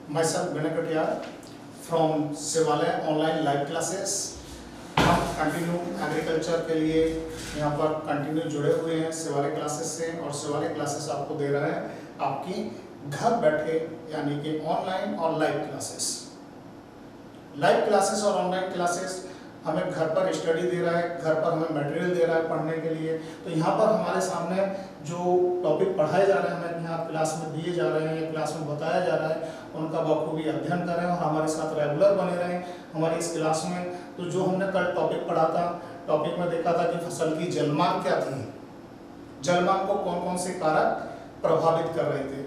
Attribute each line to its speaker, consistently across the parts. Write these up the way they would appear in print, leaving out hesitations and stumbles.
Speaker 1: myself Vinay Katiyar from शिवालय online live classes. हम continue agriculture के लिए यहाँ पर कंटिन्यू जुड़े हुए हैं शिवालय क्लासेस से, और शिवालय क्लासेस आपको दे रहा है आपकी घर बैठे यानी कि ऑनलाइन और लाइव क्लासेस। लाइव क्लासेस और ऑनलाइन क्लासेस हमें घर पर स्टडी दे रहा है, घर पर हमें मटेरियल दे रहा है पढ़ने के लिए। तो यहाँ पर हमारे सामने जो टॉपिक पढ़ाए जा रहे हैं, हमें यहाँ क्लास में दिए जा रहे हैं या क्लास में बताया जा रहा है, उनका बखूबी अध्ययन करें और हमारे साथ रेगुलर बने रहें हमारी इस क्लास में। तो जो हमने कल टॉपिक पढ़ा था, टॉपिक में देखा था कि फसल की जलमांग क्या थी, जलमांग को कौन कौन से कारक प्रभावित कर रहे थे।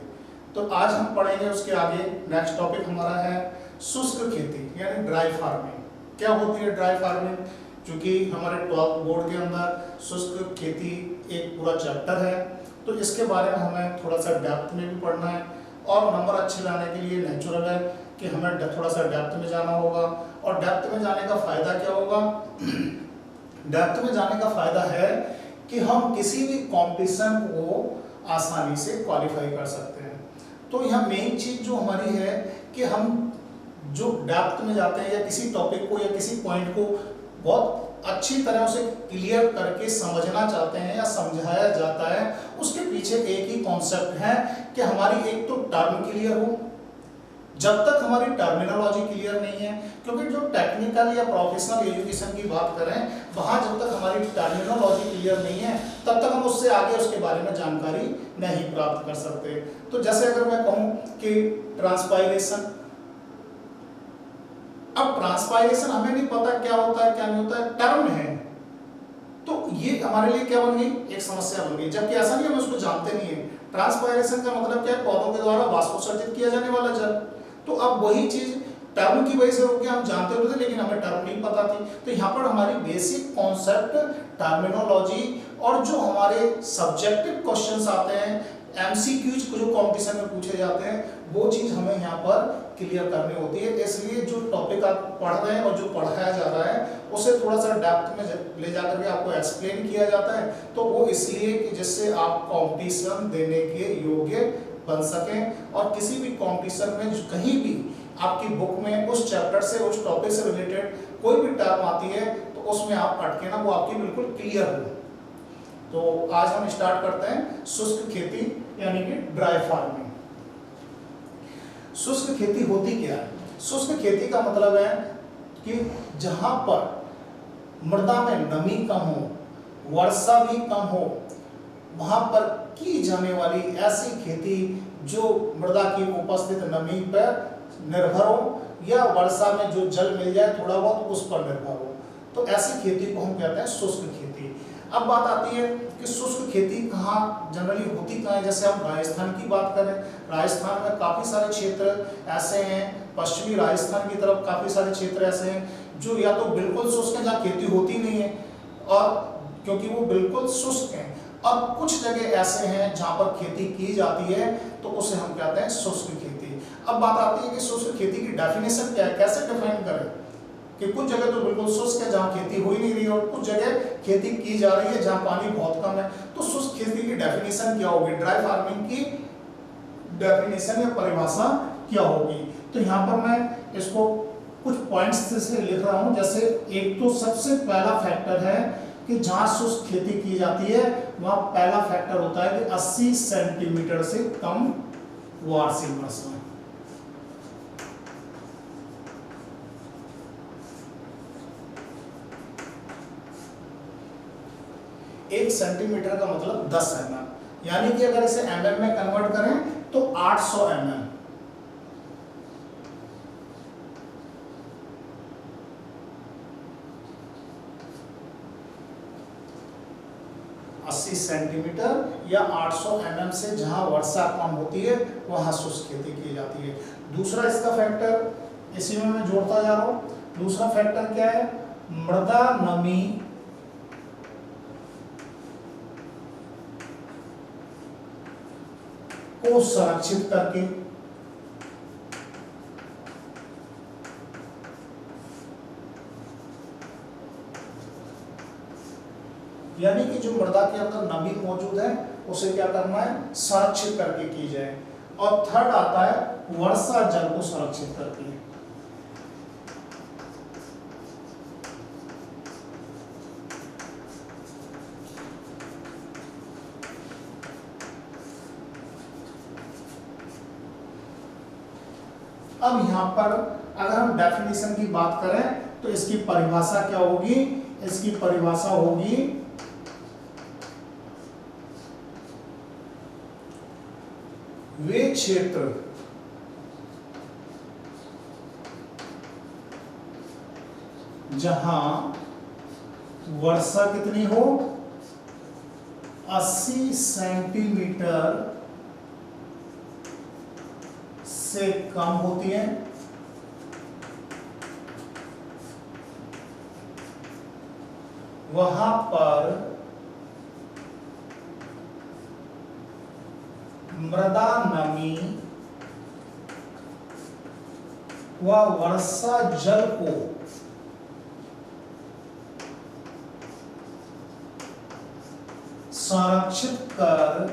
Speaker 1: तो आज हम पढ़ेंगे उसके आगे। नेक्स्ट टॉपिक हमारा है शुष्क खेती यानी ड्राई फार्मिंग। क्या होती है ड्राई फार्मिंग? क्योंकि हमारे 12th बोर्ड के अंदर शुष्क खेती एक पूरा चैप्टर है, तो इसके बारे में हमें थोड़ा सा डेप्थ में भी पढ़ना है, और नंबर अच्छे लाने के लिए नेचुरल है कि हमें थोड़ा सा डेप्थ में जाना होगा। और डेप्थ में जाने का फायदा क्या होगा? डेप्थ में जाने का फायदा है कि हम किसी भी कॉम्पिटिशन को आसानी से क्वालिफाई कर सकते हैं। तो यहाँ मेन चीज जो हमारी है कि हम जो डेप्थ में जाते हैं या किसी टॉपिक को या किसी पॉइंट को बहुत अच्छी तरह से क्लियर करके समझना चाहते हैं या समझाया जाता है, उसके पीछे एक ही कॉन्सेप्ट है कि हमारी एक तो टर्म क्लियर हो। जब तक हमारी टर्मिनोलॉजी क्लियर नहीं है, क्योंकि जो टेक्निकल या प्रोफेशनल एजुकेशन की बात करें, वहां जब तक हमारी टर्मिनोलॉजी क्लियर नहीं है तब तक हम उससे आगे उसके बारे में जानकारी नहीं प्राप्त कर सकते। तो जैसे अगर मैं कहूं कि ट्रांसपायरेशन, अब ट्रांसपायरेशन हमें नहीं पता क्या होता है क्या नहीं होता है, टर्म है, तो ये हमारे लिए क्या बन गई? एक समस्या बन गई, जबकि ऐसा नहीं हम उसको जानते नहीं है। ट्रांसपायरेशन का मतलब क्या है? पौधों के द्वारा वाष्पोत्सर्जित किया जाने वाला जल। तो अब वही चीज टर्म की वजह से होकर हम जानते होते थे, लेकिन हमें टर्म नहीं पता थी। तो यहाँ पर हमारी बेसिक कॉन्सेप्ट, टर्मिनोलॉजी और जो हमारे सब्जेक्टिव क्वेश्चंस आते हैं, एमसीक्यूज जो कंपटीशन में पूछे जाते हैं, वो चीज हमें यहाँ पर क्लियर करनी होती है। इसलिए जो टॉपिक आप पढ़ रहे हैं और जो पढ़ाया जा रहा है उसे थोड़ा सा डेप्थ में ले जाकर के आपको एक्सप्लेन किया जाता है, तो वो इसलिए कि जिससे आप कंपटीशन देने के योग्य बन सकें। और किसी भी कंपटीशन में कहीं भी आपकी बुक में उस चैप्टर से, उस टॉपिक से रिलेटेड कोई भी टर्म आती है तो उसमें आप अटके ना, वो आपकी बिल्कुल क्लियर हो। तो आज हम स्टार्ट करते हैं शुष्क खेती यानी कि ड्राई फार्मिंग। शुष्क खेती होती क्या है? शुष्क खेती का मतलब है कि जहां पर मृदा में नमी कम हो, वर्षा भी कम हो, वहां पर की जाने वाली ऐसी खेती जो मृदा की उपस्थित नमी पर निर्भर हो या वर्षा में जो जल मिल जाए थोड़ा बहुत उस पर निर्भर हो, तो ऐसी खेती को हम कहते हैं शुष्क खेती। अब बात आती है कि शुष्क खेती कहाँ जनरली होती कहाँ है। जैसे हम राजस्थान की बात करें, राजस्थान में काफ़ी सारे क्षेत्र ऐसे हैं, पश्चिमी राजस्थान की तरफ काफ़ी सारे क्षेत्र ऐसे हैं जो या तो बिल्कुल शुष्क हैं जहाँ खेती होती नहीं है, और क्योंकि वो बिल्कुल शुष्क हैं, और कुछ जगह ऐसे हैं जहाँ पर खेती की जाती है, तो उसे हम कहते हैं शुष्क खेती। अब बात आती है कि शुष्क खेती की डेफिनेशन क्या है, कैसे डिफाइन करें कि कुछ जगह तो बिल्कुल शुष्क है जहाँ खेती हो ही नहीं रही है, और कुछ जगह खेती की जा रही है जहाँ पानी बहुत कम है। तो शुष्क खेती की डेफिनेशन क्या होगी, ड्राई फार्मिंग की डेफिनेशन या परिभाषा क्या होगी? तो यहाँ पर मैं इसको कुछ पॉइंट्स से लिख रहा हूँ। जैसे एक तो सबसे पहला फैक्टर है कि जहाँ शुष्क खेती की जाती है वहाँ पहला फैक्टर होता है कि 80 सेंटीमीटर से कम वार्षिक वर्षा। 1 सेंटीमीटर का मतलब 10 mm, यानी कि अगर इसे mm में कन्वर्ट करें तो 800 mm। सेंटीमीटर या 800 mm से जहां वर्षा कम होती है वहां शुष्क खेती की जाती है। दूसरा इसका फैक्टर, इसी में मैं जोड़ता जा रहा हूं, दूसरा फैक्टर क्या है? मृदा नमी को संरक्षित करके, यानी कि जो मृदा के अंदर नमी मौजूद है उसे क्या करना है? संरक्षित करके की जाए। और थर्ड आता है वर्षा जल को संरक्षित करती है। अब यहां पर अगर हम डेफिनेशन की बात करें तो इसकी परिभाषा क्या होगी? इसकी परिभाषा होगी वे क्षेत्र जहां वर्षा कितनी हो, 80 सेंटीमीटर से कम होती है, वहां पर मृदा नमी व वर्षा जल को संरक्षित कर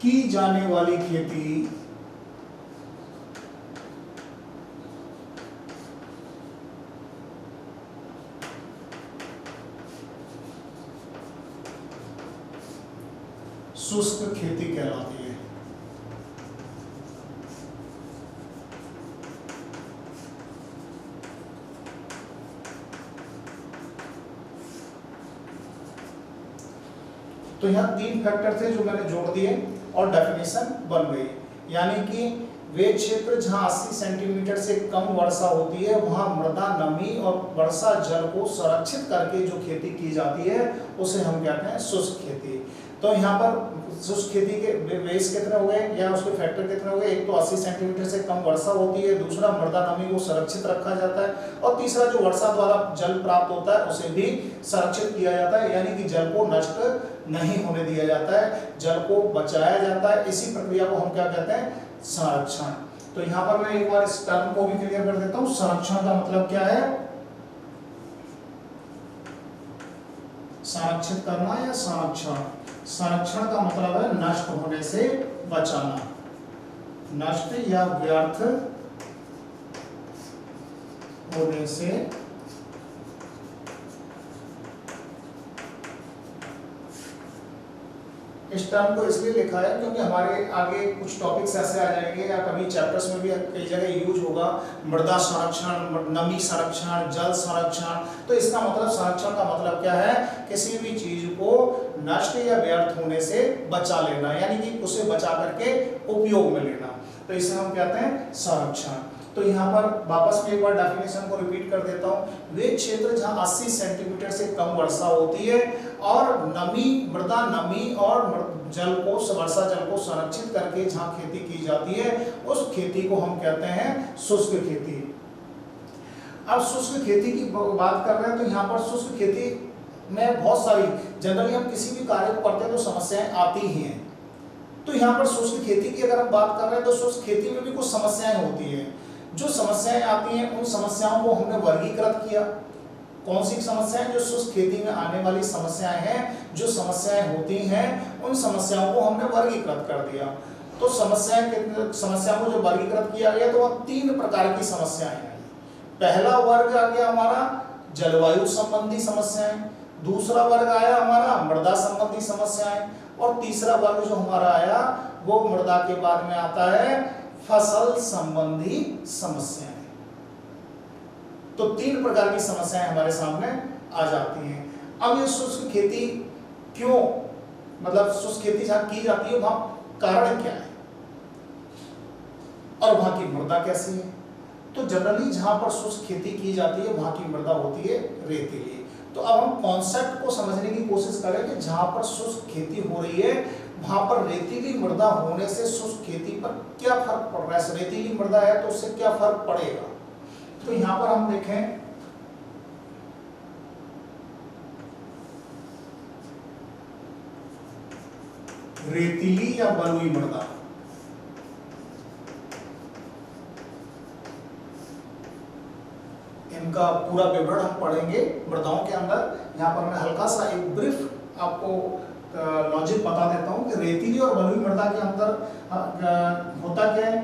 Speaker 1: की जाने वाली खेती शुष्क खेती कहलाती है। तो यहाँ तीन फैक्टर थे जो मैंने जोड़ दिए और डेफिनेशन बन गई, यानी कि वे क्षेत्र जहां 80 सेंटीमीटर से कम वर्षा होती है वहां मृदा नमी और वर्षा जल को संरक्षित करके जो खेती की जाती है उसे हम कहते हैं शुष्क खेती। तो यहाँ पर शुष्क खेती के बेस कितने हो गए या उसके फैक्टर कितने हो गए? एक तो 80 सेंटीमीटर से कम वर्षा होती है, दूसरा मृदा नमी को संरक्षित रखा जाता है, और तीसरा जो वर्षा द्वारा जल प्राप्त होता है उसे भी संरक्षित किया जाता है, यानी कि जल को नष्ट नहीं होने दिया जाता है, जल को बचाया जाता है। इसी प्रक्रिया को हम क्या कहते हैं? संरक्षण। तो यहाँ पर मैं एक बार इस टर्म को भी क्लियर कर देता हूँ। संरक्षण का मतलब क्या है? संरक्षित करना या संरक्षण। संरक्षण का मतलब है नष्ट होने से बचाना, नष्ट या व्यर्थ होने से इस टर्म को इसलिए लिखा है क्योंकि हमारे आगे कुछ टॉपिक्स ऐसे आ जाएंगे या कभी चैप्टर्स में भी कई जगह यूज होगा मृदा संरक्षण, नमी संरक्षण, जल संरक्षण। तो इसका मतलब संरक्षण का मतलब क्या है? किसी भी चीज को नष्ट या व्यर्थ होने से बचा लेना, यानी कि उसे बचा करके उपयोग में लेना, तो इसे हम कहते हैं संरक्षण। तो यहाँ पर वापस में एक बार डेफिनेशन को रिपीट कर देता हूँ। वे क्षेत्र जहाँ 80 सेंटीमीटर से कम वर्षा होती है और नमी, मृदा नमी और जल को, वर्षा जल को संरक्षित करके जहाँ खेती की जाती है उस खेती को हम कहते हैं शुष्क खेती। अब शुष्क खेती की बात कर रहे हैं तो यहाँ पर शुष्क खेती में बहुत सारी, जनरली हम किसी भी कार्य को करते हैं तो समस्याएं आती ही हैं। तो यहाँ पर शुष्क खेती की अगर हम बात कर रहे हैं तो शुष्क खेती में भी कुछ समस्याएं होती हैं। जो समस्याएं आती हैं उन समस्याओं को हमने वर्गीकृत किया। कौन सी समस्याएं? जो शुष्क खेती में आने वाली समस्याएं हैं, जो समस्याएं होती हैं उन समस्याओं को हमने वर्गीकृत कर दिया। तो समस्याओं को जो वर्गीकृत किया गया तो वह 3 प्रकार की समस्याएं हैं। पहला वर्ग आ गया हमारा जलवायु संबंधी समस्याएं, दूसरा वर्ग आया हमारा मृदा संबंधी समस्याएं, और तीसरा वर्ग जो हमारा आया वो मृदा के बाद में आता है फसल संबंधी समस्याएं। तो 3 प्रकार की समस्याएं हमारे सामने आ जाती हैं। अब ये शुष्क खेती क्यों, मतलब शुष्क खेती जहां की जाती है वहां कारण क्या है और वहां की मृदा कैसी है? तो जनरली जहां पर शुष्क खेती की जाती है वहां की मृदा होती है रेतीली। तो अब हम कॉन्सेप्ट को समझने की कोशिश करें कि जहां पर शुष्क खेती हो रही है वहां पर रेतीली मृदा होने से शुष्क खेती पर क्या फर्क पड़ रहा है। रेतीली मृदा है तो उससे क्या फर्क पड़ेगा? तो यहां पर हम देखें रेतीली या बलुई मृदा, इनका पूरा विवरण हम पढ़ेंगे मृदाओं के अंदर। यहाँ पर मैं हल्का सा एक ब्रीफ आपको लॉजिक बता देता हूँ कि रेतीली और बलुई मृदा के अंदर होता क्या है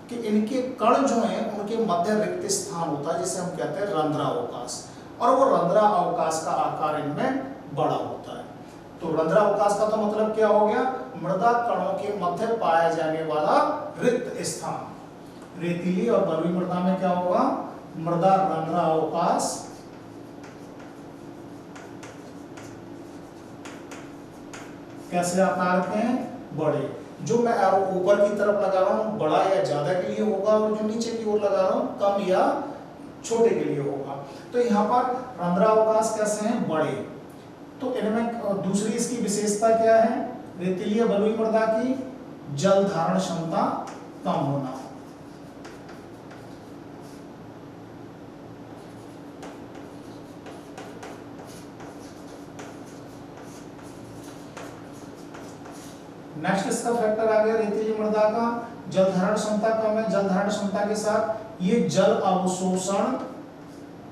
Speaker 1: कि इनके कण जो हैं उनके मध्य रिक्त स्थान होता है जिसे हम कहते हैं रंध्रावकाश, और वो रंध्रावकाश का आकार इनमें बड़ा होता है। तो रंध्रावकाश का तो मतलब क्या हो गया, मृदा कणों के मध्य पाया जाने वाला रिक्त स्थान। रेतीली और बलुई मृदा में क्या होगा, मृदा रंध्रावकाश कैसे आकार के हैं, बड़े। जो मैं एरो ऊपर की तरफ लगा रहा हूं बड़ा या ज्यादा के लिए होगा, और जो नीचे की ओर लगा रहा हूं कम या छोटे के लिए होगा। तो यहाँ पर रंध्रावकाश कैसे हैं, बड़े। तो इनमें दूसरी इसकी विशेषता क्या है, रेतीली बलुई मृदा की जल धारण क्षमता कम होना। नेक्स्ट इसका फैक्टर आ गया रेतीली मृदा का जल धारण क्षमता कम है। जल धारण क्षमता के साथ ये जल अवशोषण,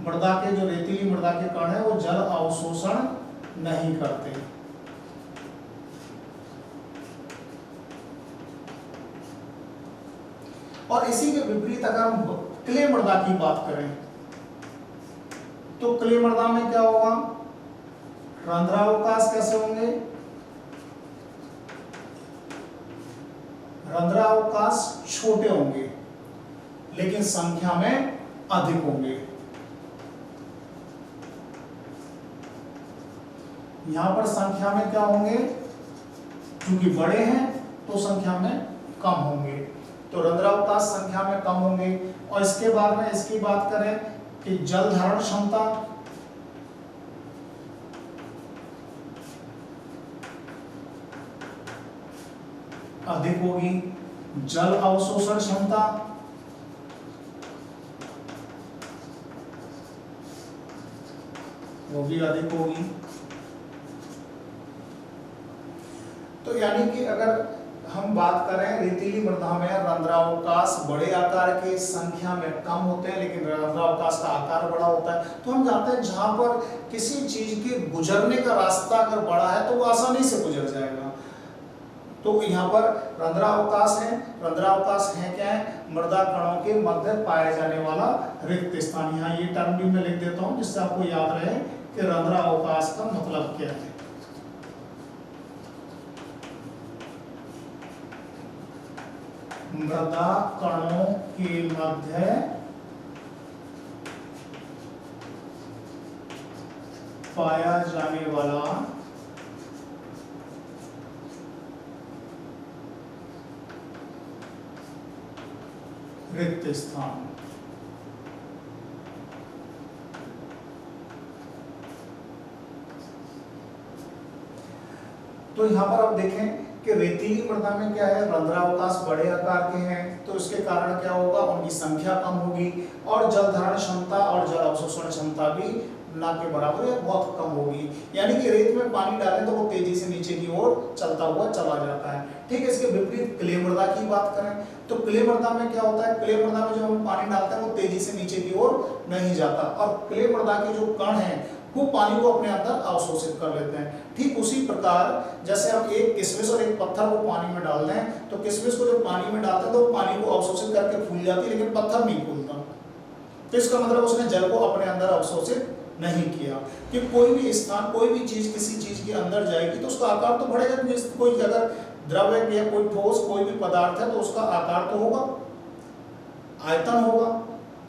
Speaker 1: मृदा के जो रेतीली मृदा के कण है वो जल अवशोषण नहीं करते। और इसी के विपरीत अगर हम क्ले मृदा की बात करें तो क्ले मृदा में क्या होगा, रंध्रावकाश कैसे होंगे, रंध्रावकाश छोटे होंगे लेकिन संख्या में अधिक होंगे। यहां पर संख्या में क्या होंगे, क्योंकि बड़े हैं तो संख्या में कम होंगे, तो रंध्रावकाश संख्या में कम होंगे। और इसके बाद में इसकी बात करें कि जल धारण क्षमता, अधिक होगी। जल अवशोषण क्षमता वो भी अधिक होगी। तो यानी कि अगर हम बात करें रेतीली मृदा में रंध्रावकाश बड़े आकार के संख्या में कम होते हैं लेकिन रंध्रावकाश का आकार बड़ा होता है। तो हम जानते हैं जहां पर किसी चीज के गुजरने का रास्ता अगर बड़ा है तो वो आसानी से गुजर जाएगा। तो यहाँ पर रंध्रावकाश है, रंध्रावकाश है क्या है, मृदा कणों के मध्य पाया जाने वाला रिक्त स्थान। यहाँ ये टर्म भी मैं लिख देता हूँ जिससे आपको याद रहे कि रंध्रावकाश का मतलब क्या है। मृदा कणों के मध्य पाया जाने वाला रिक्त स्थान। तो यहां पर आप देखें कि रेतीली मृदा में क्या है, रंध्रावकाश बड़े आकार के हैं तो इसके कारण क्या होगा, उनकी संख्या कम होगी और जल धारण क्षमता और जल अवशोषण क्षमता भी ना के बराबर या बहुत कम होगी। यानी कि रेत में पानी डालें तो वो तेजी से नीचे की ओर चलता हुआ चला जाता है। ठीक है, इसके विपरीत क्ले मृदा की बात करें तो क्ले मृदा में क्या होता है, क्ले मृदा में जब हम पानी डालते हैं वो तेजी से नीचे की ओर नहीं जाता और क्ले मृदा के जो कण हैं वो पानी को अपने अंदर अवशोषित कर लेते हैं। ठीक उसी प्रकार जैसे हम एक किशमिश और एक पत्थर को पानी में डाल दें तो किशमिश को जब पानी में डालते हैं तो पानी को अवशोषित करके फूल जाती है लेकिन पत्थर नहीं फूलता। तो इसका मतलब उसने जल को अपने अंदर अवशोषित नहीं किया। कि कोई भी स्थान, कोई भी चीज किसी चीज के अंदर जाएगी तो उसका आकार तो बढ़ेगा। कोई अगर द्रव्य या कोई ठोस कोई भी पदार्थ है तो उसका आकार तो होगा, आयतन होगा।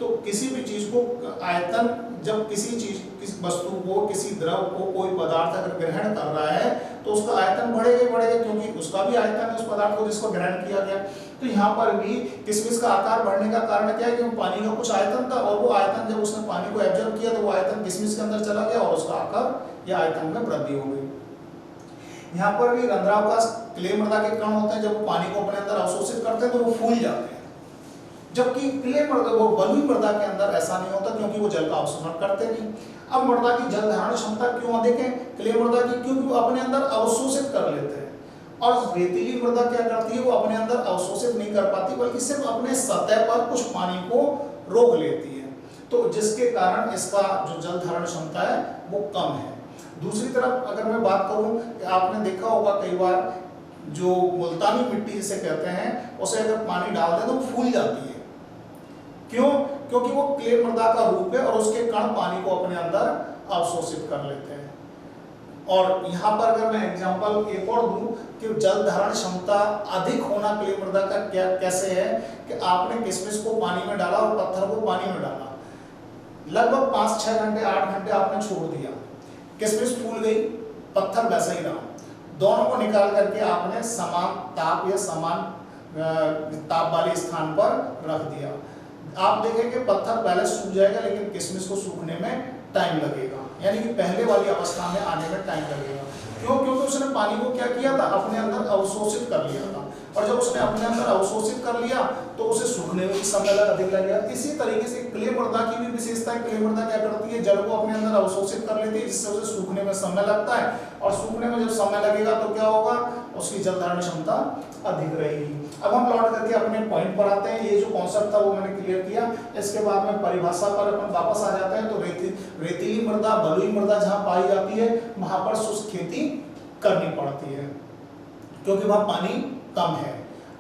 Speaker 1: तो किसी भी चीज को आयतन, जब किसी चीज, किसी वस्तु को, किसी द्रव को कोई पदार्थ अगर ग्रहण कर रहा है तो उसका आयतन बढ़ेगा ही बढ़ेगा क्योंकि उसका भी आयतन है उस पदार्थ को जिसको ग्रहण किया गया। तो यहाँ पर भी किशमिश का आकार बढ़ने का कारण क्या है कि पानी का कुछ आयतन था और वो आयतन जब उसने पानी को एब्जॉर्ब किया तो वो आयतन किशमिश के अंदर चला गया और उसका आकार या आयतन में वृद्धि हो गई। यहाँ पर भी रंध्रावकाश क्ले मृदा के कण होते हैं, जब वो पानी को अपने अंदर अवशोषित करते हैं तो वो फूल जाते हैं। जबकि क्ले मृदा, वो बलुई मृदा के अंदर ऐसा नहीं होता क्योंकि वो जल का अवशोषण करते नहीं। अब मृदा की जल धारण क्षमता क्यों अधिक है क्ले मृदा की, क्योंकि वो अपने अंदर अवशोषित कर लेते हैं। और रेतीली मृदा क्या करती है, वो अपने अंदर अवशोषित नहीं कर पाती बल्कि सिर्फ अपने सतह पर कुछ पानी को रोक लेती है। तो जिसके कारण इसका जो जल धारण क्षमता है वो कम है। दूसरी तरफ अगर मैं बात करूं कि आपने देखा होगा कई बार जो मुल्तानी मिट्टी जिसे कहते हैं उसे अगर पानी डाल दें तो वो फूल जाती है। क्यों? क्योंकि वो क्ले मृदा का रूप है और उसके कण पानी को अपने अंदर अवशोषित कर लेते हैं। और यहाँ पर अगर मैं एग्जांपल एक और दूं कि जल धारण क्षमता अधिक होना क्ले मृदा का क्या कैसे है कि आपने किशमिश को पानी में डाला और पत्थर को पानी में डाला, लगभग 5-6 घंटे 8 घंटे आपने छोड़ दिया, किशमिश फूल गई, पत्थर वैसा ही रहा। दोनों को निकाल करके आपने समान ताप या समान ताप वाले स्थान पर रख दिया। आप देखेंगे पत्थर पहले सूख जाएगा लेकिन किशमिश को सूखने में टाइम लगेगा, यानी कि पहले वाली अवस्था में आने में टाइम लगेगा। क्यों? क्योंकि उसने पानी को क्या किया था, अपने अंदर अवशोषित कर लिया था, और जब उसने अपने अंदर अवशोषित कर लिया तो उसे सूखने में भी समय अधिक लगेगा। इसी तरीके से क्ले मृदा की भी विशेषता है, क्ले मृदा क्या करती है, जल को अपने अंदर अवशोषित कर लेती है, जिससे उसे सूखने में समय लगता है, और सूखने में जब समय लगेगा तो क्या होगा, उसकी जल धारण क्षमता अधिक रहेगी। अब हम लौट करके अपने पॉइंट पर आते हैं। ये जो कॉन्सेप्ट था वो मैंने क्लियर किया। इसके बाद में परिभाषा पर अपन वापस आ जाते हैं। तो रेतीली मृदा, बलुई मृदा जहाँ पाई जाती है वहां पर शुष्क खेती करनी पड़ती है क्योंकि वहां पानी कम है,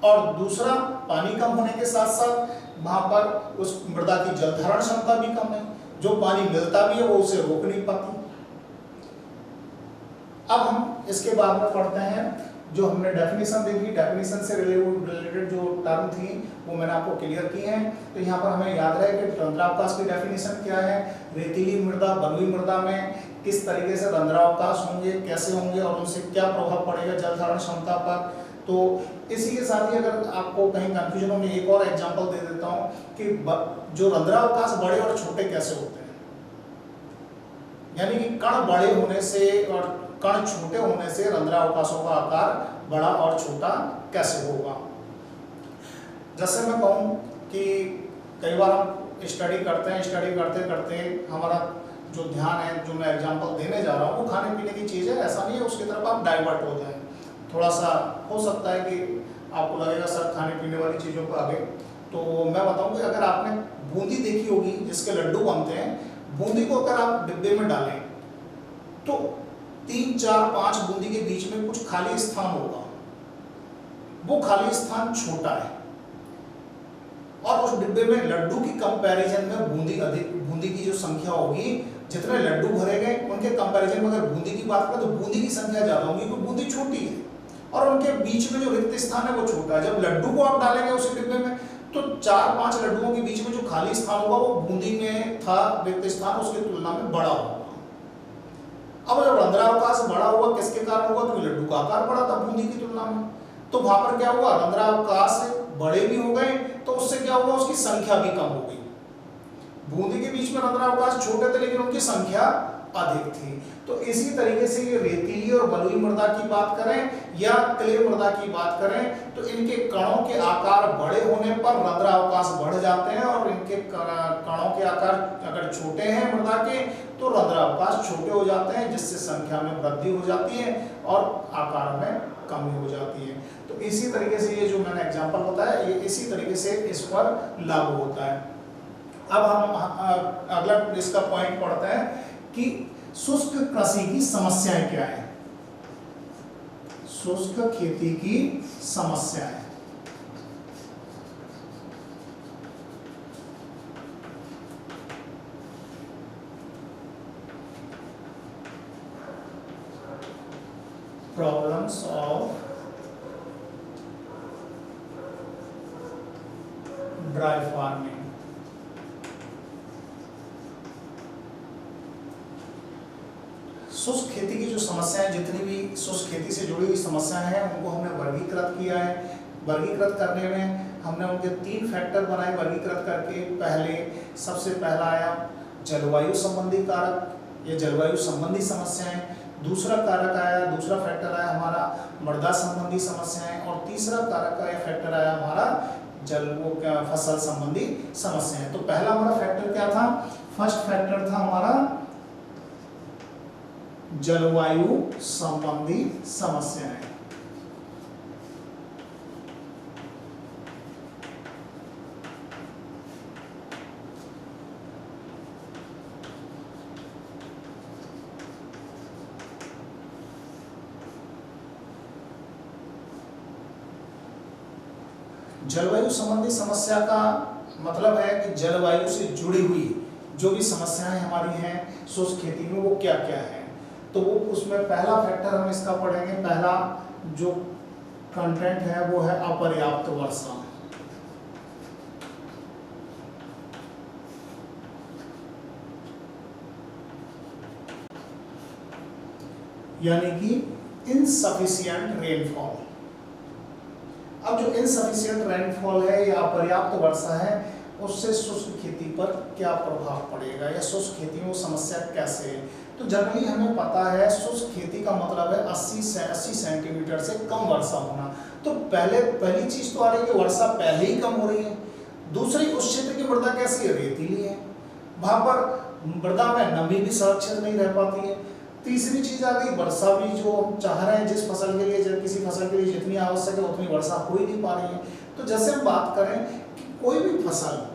Speaker 1: और दूसरा पानी कम होने के साथ साथ वहां पर उस मृदा की जल धारण क्षमता भी कम है, जो पानी मिलता भी है वो उसे रोक नहीं पाती। अब हम इसके बाद में पढ़ते हैं जो हमने डेफिनेशन देखी, डेफिनेशन से रिलेटेड जो टर्म थी वो मैंने आपको क्लियर की हैं। तो यहाँ पर हमें याद रहे कि रंध्रावकाश की डेफिनेशन क्या है, रेतीली मृदा, बलुई मृदा में किस तरीके से रंध्रावकाश होंगे, कैसे होंगे और उनसे क्या प्रभाव पड़ेगा जल धारण क्षमता पर। तो इसी के साथ ही अगर आपको कहीं कंफ्यूजन हो, मैं एक और एग्जांपल दे देता हूँ कि जो रंध्रावकाश बड़े और छोटे कैसे होते हैं, यानी कि कण बड़े होने से और कण छोटे होने से रंध्रावकाशों का आकार बड़ा और छोटा कैसे होगा। जैसे मैं कहूँ कि कई बार हम स्टडी करते हैं, स्टडी करते करते हमारा जो ध्यान है, जो मैं एग्जांपल देने जा रहा हूँ वो खाने पीने की चीज़ है, ऐसा नहीं है उसकी तरफ आप डाइवर्ट हो जाएं। थोड़ा सा हो सकता है कि आपको लगेगा सर खाने पीने वाली चीज़ों को आगे, तो मैं बताऊँ कि अगर आपने बूंदी देखी होगी जिसके लड्डू बनते हैं, बूंदी को अगर आप डिब्बे में डालें तो 3, 4, 5 बूंदी के बीच में कुछ खाली स्थान होगा, वो खाली स्थान छोटा है, और उस डिब्बे में लड्डू की कंपैरिजन में बूंदी की जो संख्या होगी, जितने लड्डू भरे गए उनके कंपैरिजन में अगर बूंदी की बात करें तो बूंदी की संख्या ज्यादा होगी क्योंकि बूंदी छोटी है और उनके बीच में जो रिक्त स्थान है वो छोटा है। जब लड्डू को आप डालेंगे उसी डिब्बे में तो 4-5 लड्डुओं के बीच में जो खाली स्थान होगा वो बूंदी में था रिक्त स्थान उसकी तुलना में बड़ा होगा। अब जब रंध्रावकाश बड़ा हुआ किसके कारण हुआ, क्योंकि लड्डू का आकार बड़ा था बूंदी की तुलना में, तो वहां पर क्या हुआ, रंध्रावकाश बड़े भी हो गए, तो उससे क्या हुआ, उसकी संख्या भी कम हो गई। बूंदी के बीच में रंध्रावकाश छोटे थे लेकिन उनकी संख्या अधिक थी। तो इसी तरीके से ये रेतीली और बलुई मृदा की बात करें या क्ले मृदा की बात करें तो इनके कणों के आकार बड़े होने पर रंध्रावकाश बढ़ जाते हैं, और इनके कणों के आकार अगर छोटे हैं मृदा के तो रंध्रावकाश छोटे हो जाते हैं, जिससे संख्या में वृद्धि हो जाती है और आकार में कमी हो जाती है। तो इसी तरीके से ये जो मैंने एग्जांपल बताया ये इसी तरीके से इस पर लागू होता है। अब हम अगला इसका पॉइंट पढ़ते हैं कि शुष्क कृषि की समस्याएं क्या है। शुष्क खेती की समस्याएं, प्रॉब्लम्स ऑफ ड्राई फार्मिंग। शुष्क खेती की जो समस्याएं, जितनी भी शुष्क खेती से जुड़ी हुई समस्याएं हैं उनको हमने वर्गीकृत किया है। वर्गीकृत करने में हमने उनके 3 फैक्टर बनाए वर्गीकृत करके। सबसे पहला आया जलवायु संबंधी कारक, ये जलवायु संबंधी समस्याएं। दूसरा फैक्टर आया हमारा मृदा संबंधी समस्याएं, और तीसरा कारक का फैक्टर आया हमारा फसल संबंधी समस्याएं। तो पहला हमारा फैक्टर क्या था, फर्स्ट फैक्टर था हमारा जलवायु संबंधी समस्याएं। जलवायु संबंधी समस्या का मतलब है कि जलवायु से जुड़ी हुई जो भी समस्याएं हमारी हैं शुष्क खेती में वो क्या क्या है। तो वो उसमें पहला फैक्टर हम इसका पढ़ेंगे, पहला जो कंटेंट है वो है अपर्याप्त वर्षा। यानी कि इनसफिशिएंट रेनफॉल। अब जो इनसफिशिएंट रेनफॉल है या अपर्याप्त वर्षा है उससे शुष्क खेती पर क्या प्रभाव पड़ेगा या शुष्क खेती में वो समस्या कैसे है। तो जनरली हमें पता है शुष्क खेती का मतलब है 80 सेंटीमीटर से कम वर्षा होना। तो पहली चीज तो आ रही है कि वर्षा पहले ही कम हो रही है। दूसरी, उस क्षेत्र की मृदा कैसी है, रेतीली है, वहां पर मृदा में नमी भी सुरक्षित नहीं रह पाती है। तीसरी चीज आ गई, वर्षा भी जो हम चाह रहे हैं जिस फसल के लिए, जब किसी फसल के लिए जितनी आवश्यक है उतनी वर्षा हो ही नहीं पा रही है। तो जैसे हम बात करें कि कोई भी फसल,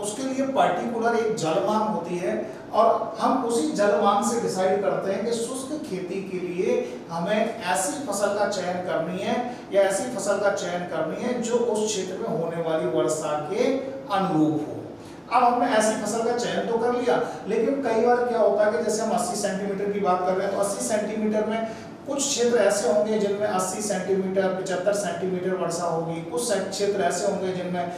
Speaker 1: उसके लिए पर्टिकुलर एक जलमांग होती है और हम उसी जलमांग से डिसाइड करते हैं कि शुष्क खेती के लिए हमें ऐसी फसल का चयन करनी है या ऐसी फसल का चयन करनी है जो उस क्षेत्र में होने वाली वर्षा के अनुरूप हो। अब हमने ऐसी फसल का चयन तो कर लिया, लेकिन कई बार क्या होता है कि जैसे हम 80 सेंटीमीटर की बात कर रहे हैं तो 80 सेंटीमीटर में कुछ क्षेत्र ऐसे होंगे जिनमें 80 सेंटीमीटर 75 सेंटीमीटर वर्षा होगी, कुछ क्षेत्र ऐसे होंगे जिनमें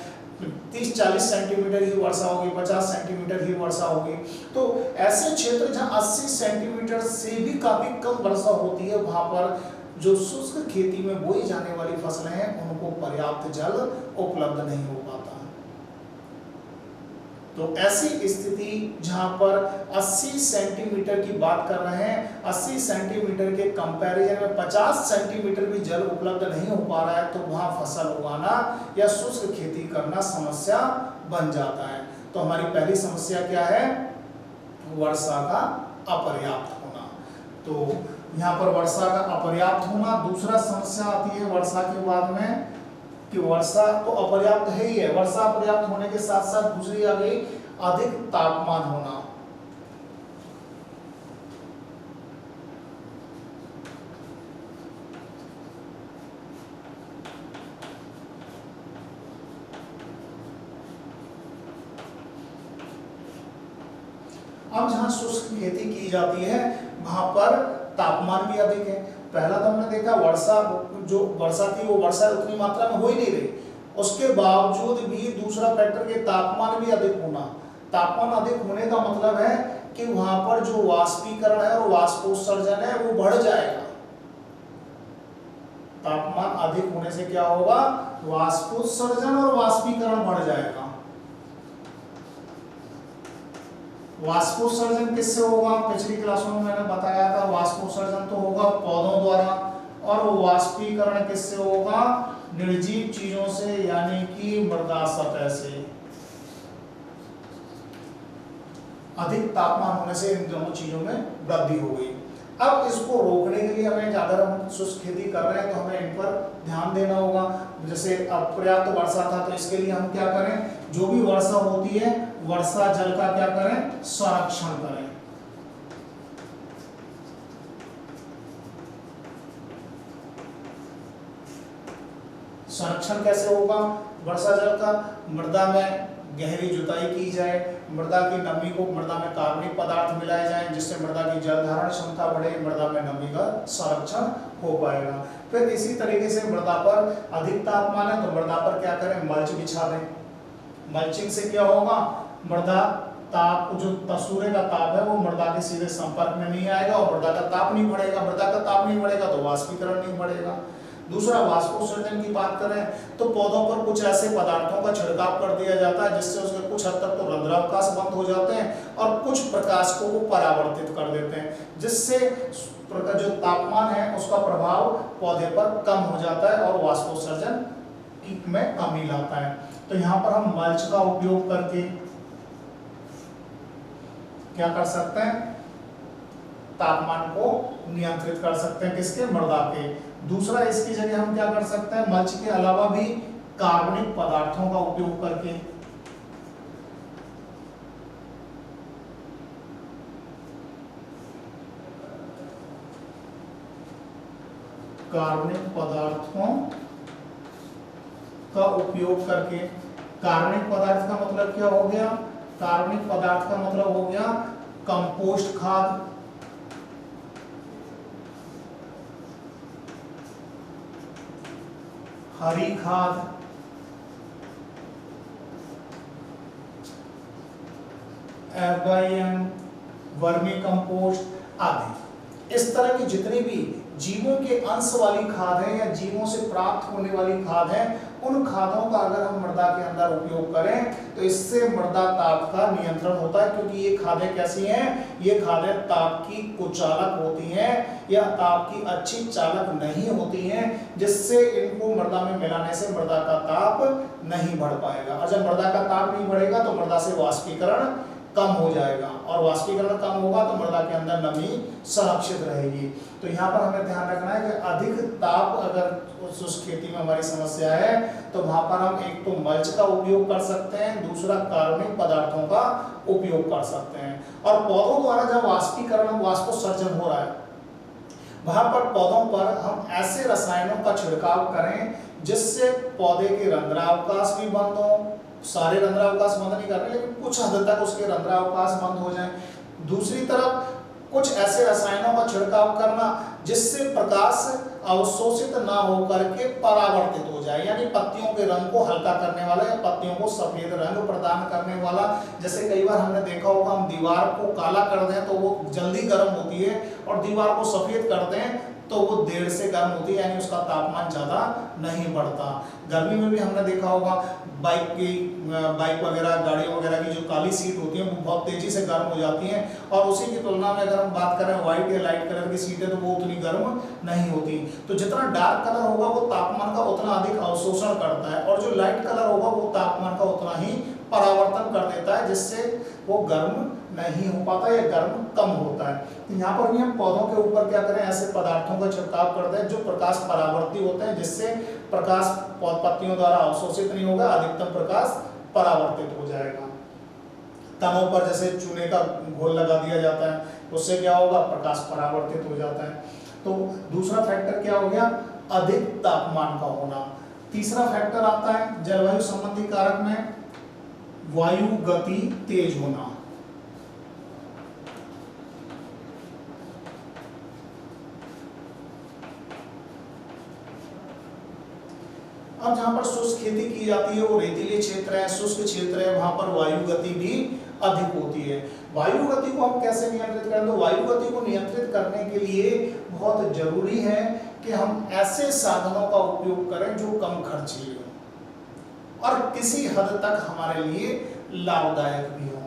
Speaker 1: 30-40 सेंटीमीटर ही वर्षा होगी, 50 सेंटीमीटर ही वर्षा होगी। तो ऐसे क्षेत्र जहां 80 सेंटीमीटर से भी काफी कम वर्षा होती है वहां पर जो शुष्क खेती में बोई जाने वाली फसलें हैं उनको पर्याप्त जल उपलब्ध नहीं हो पाता। तो ऐसी स्थिति जहां पर 80 सेंटीमीटर की बात कर रहे हैं, 80 सेंटीमीटर के कंपैरिजन में 50 सेंटीमीटर भी जल उपलब्ध नहीं हो पा रहा है तो वहां फसल उगाना या शुष्क खेती करना समस्या बन जाता है। तो हमारी पहली समस्या क्या है, वर्षा का अपर्याप्त होना। तो यहाँ पर वर्षा का अपर्याप्त होना। दूसरा समस्या आती है वर्षा के बाद में कि वर्षा तो अपर्याप्त है ही है, वर्षा अपर्याप्त होने के साथ साथ दूसरी आ गई अधिक तापमान होना। अब जहां शुष्क खेती की जाती है वहां पर तापमान भी अधिक है। पहला तो हमने देखा वर्षा जो वर्षा थी वो वर्षा उतनी मात्रा में हो ही नहीं रही, उसके बावजूद भी दूसरा फैक्टर के तापमान भी अधिक होना। तापमान अधिक होने का मतलब है कि वहां पर जो वाष्पीकरण है और वाष्पोत्सर्जन है वो बढ़ जाएगा। तापमान अधिक होने से क्या होगा, वाष्पोत्सर्जन और वाष्पीकरण बढ़ जाएगा। वाष्पोत्सर्जन किससे होगा, पिछली क्लासों में मैंने बताया था वाष्पोत्सर्जन तो होगा पौधों द्वारा, और वाष्पीकरण किससे होगा, निर्जीव चीजों से यानी कि मृदा सतह से। अधिक तापमान होने से इन दोनों चीजों में वृद्धि हो गई। अब इसको रोकने के लिए हमें, अगर हम शुष्क खेती कर रहे हैं तो हमें इन पर ध्यान देना होगा। जैसे अपर्याप्त वर्षा था तो इसके लिए हम क्या करें, जो भी वर्षा होती है वर्षा जल का क्या करें, संरक्षण करें। संरक्षण कैसे होगा वर्षा जल का, मृदा में गहरी जुताई की जाए, मृदा की नमी को, मृदा में कार्बनिक पदार्थ मिलाए जाएं जिससे मृदा की जल धारण क्षमता बढ़े, मृदा में नमी का संरक्षण हो पाएगा। फिर इसी तरीके से मृदा पर अधिक तापमान है तो मृदा पर क्या करें, मल्च बिछा दें। मल्चिंग से क्या होगा, मृदा ताप, जो सूर्य का ताप है वो मृदा के सीधे संपर्क में नहीं आएगा और मृदा का ताप नहीं बढ़ेगा। मृदा का ताप नहीं बढ़ेगा तो वाष्पीकरण नहीं बढ़ेगा। दूसरा, वाष्पोत्सर्जन की बात करें तो पौधों पर कुछ ऐसे पदार्थों का छिड़काव कर दिया जाता है जिससे उसके कुछ हद तक तो रंध्रावकाश बंद हो जाते हैं और कुछ प्रकाश को वो परावर्तित कर देते हैं, जिससे जो तापमान है उसका प्रभाव पौधे पर कम हो जाता है और वाष्पोत्सर्जन में कमी लाता है। तो यहाँ पर हम मल्च का उपयोग करके क्या कर सकते हैं, तापमान को नियंत्रित कर सकते हैं, किसके, मृदा के। दूसरा, इसकी जगह हम क्या कर सकते हैं, मल्च के अलावा भी कार्बनिक पदार्थों का उपयोग करके, कार्बनिक पदार्थों का उपयोग करके। कार्बनिक पदार्थ का मतलब क्या हो गया? कार्बनिक पदार्थ का मतलब हो गया कंपोस्ट खाद, हरी खाद, FYM, वर्मी कंपोस्ट आदि। इस तरह की जितनी भी जीवों के अंश वाली खाद है या जीवों से प्राप्त होने वाली खाद है, उन खादों का अगर हम मृदा के अंदर उपयोग करें तो इससे मृदा ताप का नियंत्रण होता है, क्योंकि ये खादें कैसी हैं? ये खादें ताप की कुचालक होती हैं या ताप की अच्छी चालक नहीं होती हैं, जिससे इनको मृदा में मिलाने से मृदा का ताप नहीं बढ़ पाएगा। और जब मृदा का ताप नहीं बढ़ेगा तो मृदा से वाष्पीकरण कम हो जाएगा, और वाष्पीकरण कम होगा तो मृदा के अंदर नमी संरक्षित रहेगी। तो यहाँ पर हमें ध्यान रखना है कि अधिक ताप अगर उस खेती में हमारी समस्या है तो वहां पर हम एक तो मल्च का उपयोग कर सकते हैं, दूसरा कार्बनिक पदार्थों का उपयोग कर सकते हैं। और पौधों द्वारा जब वाष्पीकरण वाष्पोत्सर्जन हो रहा है, वहां पर पौधों पर हम ऐसे रसायनों का छिड़काव करें जिससे पौधे के रंध्रावकाश भी बंद हो। सारे रंध्रावकाश बंद नहीं कर रहे, लेकिन कुछ हद तक उसके रंध्रावकाश बंद हो जाएं। दूसरी तरफ कुछ ऐसे रसायनों का छिड़काव करना जिससे प्रकाश अवशोषित ना होकर के परावर्तित हो जाए, यानी पत्तियों के रंग को हल्का करने वाला या पत्तियों को सफेद रंग प्रदान करने वाला। जैसे कई बार हमने देखा होगा, हम दीवार को काला कर दें तो वो जल्दी गर्म होती है, और दीवार को सफेद कर दें तो वो देर से गर्म होती है, यानी उसका तापमान ज्यादा नहीं बढ़ता। गर्मी में भी हमने देखा होगा, बाइक वगैरह, गाड़ियों वगैरह की जो काली सीट होती है वो बहुत तेजी से गर्म हो जाती हैं, और उसी की तुलना में अगर हम बात करें व्हाइट या लाइट कलर की सीटें तो वो उतनी गर्म नहीं होती। तो जितना डार्क कलर होगा वो तापमान का उतना अधिक अवशोषण करता है, और जो लाइट कलर होगा वो तापमान का उतना ही परावर्तन कर देता है, जिससे वो गर्म नहीं हो पाता या गर्म कम होता है। तो यहाँ पर भी हम पौधों के ऊपर क्या करें, ऐसे पदार्थों का छिड़काव करते हैं जो प्रकाश परावर्ती होते हैं, जिससे प्रकाश पत्तियों द्वारा अवशोषित नहीं होगा, अधिकतम प्रकाश परावर्तित हो जाएगा। तनों पर जैसे चूने का घोल लगा दिया जाता है, उससे क्या होगा, प्रकाश परावर्तित हो जाता है। तो दूसरा फैक्टर क्या हो गया, अधिक तापमान का होना। तीसरा फैक्टर आता है जलवायु संबंधी कारक में वायु गति तेज होना। अब जहां पर शुष्क खेती की जाती है वो रेतीले क्षेत्र है, शुष्क क्षेत्र है, वहां पर वायु गति भी अधिक होती है। वायु गति को हम कैसे नियंत्रित करें? तो वायु गति को नियंत्रित करने के लिए बहुत जरूरी है कि हम ऐसे साधनों का उपयोग करें जो कम खर्चीले हो और किसी हद तक हमारे लिए लाभदायक भी हो,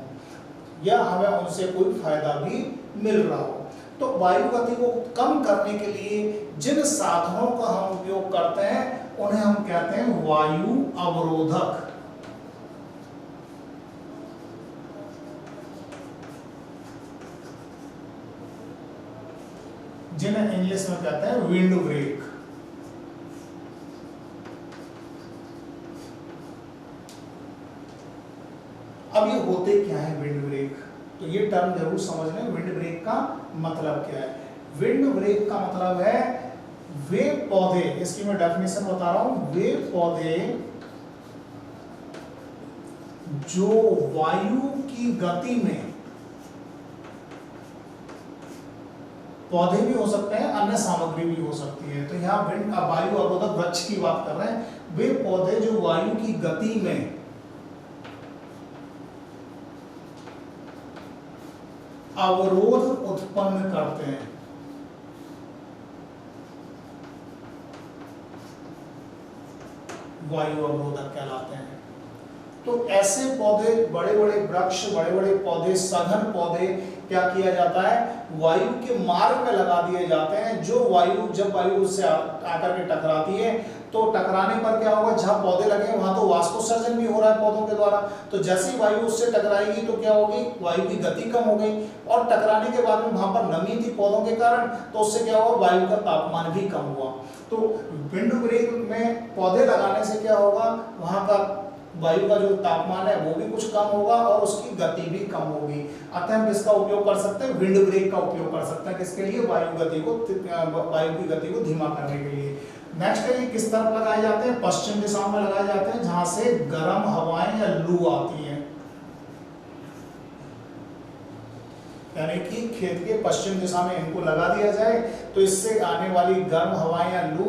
Speaker 1: या हमें उनसे कोई फायदा भी मिल रहा हो। तो वायु गति को कम करने के लिए जिन साधनों का हम उपयोग करते हैं उन्हें हम कहते हैं वायु अवरोधक। जिन्हें इंग्लिश में कहते हैं विंड ब्रेक। अब ये होते क्या है विंड ब्रेक? तो ये टर्म जरूर समझ लें, विंड ब्रेक का मतलब क्या है। विंड ब्रेक का मतलब है वे पौधे, इसकी मैं डेफिनेशन बता रहा हूं, वे पौधे जो वायु की गति में, पौधे भी हो सकते हैं, अन्य सामग्री भी हो सकती है। तो यहाँ विंड वायु अवरोधक वृक्ष की बात कर रहे हैं, वे पौधे जो वायु की गति में अवरोध उत्पन्न करते हैं, वायु अवरोधक कहलाते हैं। तो ऐसे पौधे, बड़े बड़े वृक्ष, बड़े बड़े पौधे, सघन पौधे क्या किया जाता है, वायु के मार्ग में लगा दिए जाते हैं। जो वायु, जब वायु उससे आकर के टकराती है तो टकराने पर क्या होगा, जहां पौधे लगे वहां तो वाष्पोत्सर्जन भी हो रहा है पौधों के द्वारा, तो जैसी वायु उससे टकराएगी तो क्या होगी, वायु की गति कम हो गई, और टकराने के बाद में वहां पर नमी थी पौधों के कारण, तो उससे क्या हुआ, वायु का तापमान भी कम हुआ। तो विंड ब्रेक में पौधे लगाने से क्या होगा, वहां का वायु का जो तापमान है वो भी कुछ कम होगा और उसकी गति भी कम होगी। अतः हम किसका उपयोग कर सकते हैं, विंड ब्रेक का उपयोग कर सकते हैं, किसके लिए, वायु की गति को धीमा करने के लिए। नेक्स्ट है, ये किस तरफ लगाए जाते हैं, पश्चिम दिशा में लगाए जाते हैं जहां से गर्म हवाएं या लू आती हैं, यानी कि खेत के पश्चिम दिशा में इनको लगा दिया जाए तो इससे आने वाली गर्म हवाएं या लू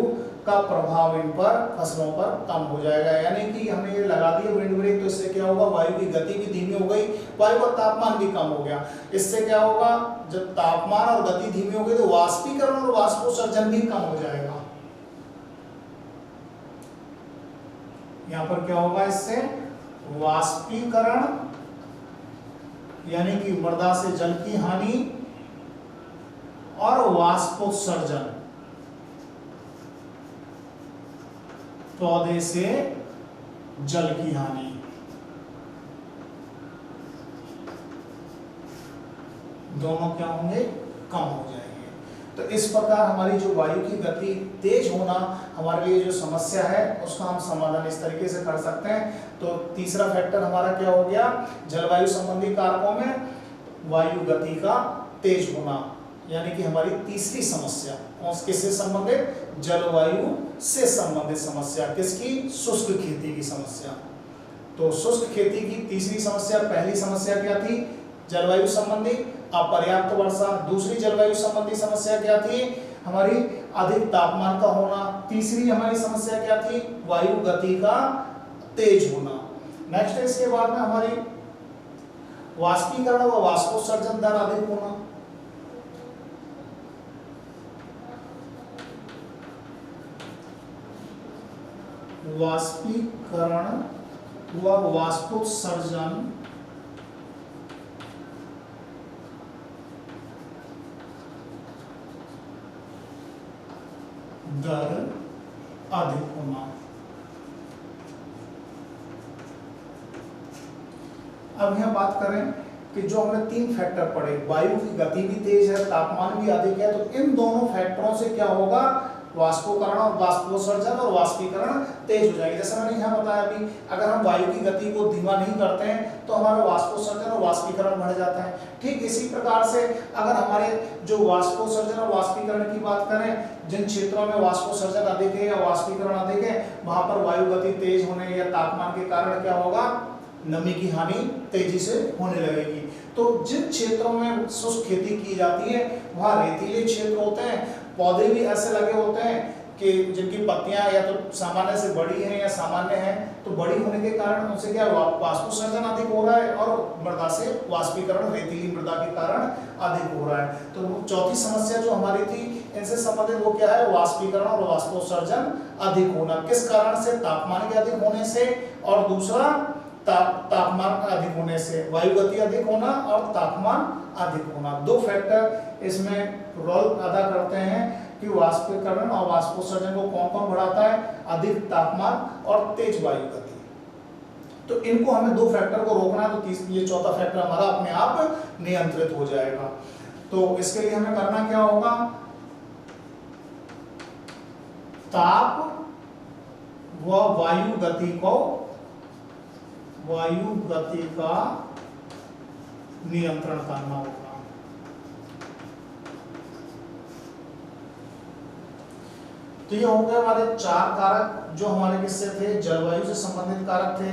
Speaker 1: का प्रभाव इन पर फसलों पर कम हो जाएगा। यानी कि हमने ये लगा दिया विंड ब्रेक, तो इससे क्या होगा, वायु की गति भी धीमी हो गई, वायु का तापमान भी कम हो गया। इससे क्या होगा, जब तापमान और गति धीमी हो गई तो वाष्पीकरण और वाष्पोत्सर्जन भी कम हो जाएगा। यहाँ पर क्या होगा, इससे वाष्पीकरण यानी कि मृदा से जल की हानि और वाष्पोत्सर्जन, पौधे से जल की हानि, दोनों क्या होंगे, कम हो जाएंगे। तो इस प्रकार हमारी जो वायु की गति तेज होना हमारे लिए जो समस्या है उसका हम समाधान इस तरीके से कर सकते हैं। तो तीसरा फैक्टर हमारा क्या हो गया, जलवायु संबंधी कारकों में वायु गति का तेज होना, यानी कि हमारी तीसरी समस्या किससे संबंधित, जलवायु से संबंधित समस्या, किसकी, शुष्क खेती की समस्या। तो शुष्क खेती की तीसरी समस्या, पहली समस्या क्या थी, जलवायु संबंधी अपर्याप्त वर्षा। दूसरी जलवायु संबंधी समस्या क्या थी, हमारी अधिक तापमान का होना। तीसरी हमारी समस्या क्या थी, वायु गति का तेज होना। नेक्स्ट है इसके बाद में हमारी वाष्पीकरण व वाष्पोत्सर्जन दर अधिक होना। वाष्पीकरण व वाष्पोत्सर्जन दर अधिक होना। अब यहाँ बात करें कि जो हमने तीन फैक्टर पढ़े, वायु की गति भी तेज है, तापमान भी अधिक है, तो इन दोनों फैक्टरों से क्या होगा, वाष्पोकरण और वाष्पोत्सर्जन और वाष्पीकरण तेज हो जाएगी। जैसे मैंने यहाँ बताया अभी, अगर हम वायु की गति को धीमा नहीं करते हैं तो हमारा वाष्पोत्सर्जन और वाष्पीकरण बढ़ जाता है। ठीक इसी प्रकार से अगर हमारे जो वाष्पोत्सर्जन और वाष्पीकरण की बात करें, जिन क्षेत्रों में वाष्पोत्सर्जन अधिक है या वाष्पीकरण अधिक है, वहां पर वायु गति तेज होने या तापमान के कारण क्या होगा, नमी की हानि तेजी से होने लगेगी। तो जिन क्षेत्रों में शुष्क खेती की जाती है वहाँ रेतीले क्षेत्र होते हैं, पौधे भी ऐसे लगे होते हैं कि जिनकी पत्तियां या तो सामान्य से बड़ी हैं या सामान्य हैं, तो बड़ी होने के कारण उनसे क्या वाष्पोत्सर्जन अधिक हो रहा है और मृदा से वाष्पीकरण रेतीली मृदा के कारण अधिक हो रहा है। तो चौथी समस्या जो हमारी थी इनसे संबंधित वो क्या है, वाष्पीकरण और वाष्पोत्सर्जन अधिक होना। किस कारण से, तापमान के अधिक होने से, और दूसरा तापमान अधिक होने से, वायु गति अधिक होना और तापमान अधिक होना। दो फैक्टर इसमें रोल अदा करते हैं कि वाष्पीकरण और वाष्पोत्सर्जन को कौन कौन बढ़ाता है, अधिक तापमान और तेज वायु गति। तो इनको हमें दो फैक्टर को रोकना है, तो ये चौथा फैक्टर हमारा अपने आप नियंत्रित हो जाएगा। तो इसके लिए हमें करना क्या होगा, ताप व वायु गति का नियंत्रण करना होगा। तो ये हो गए हमारे चार कारक जो हमारे किससे थे, जलवायु से संबंधित कारक थे।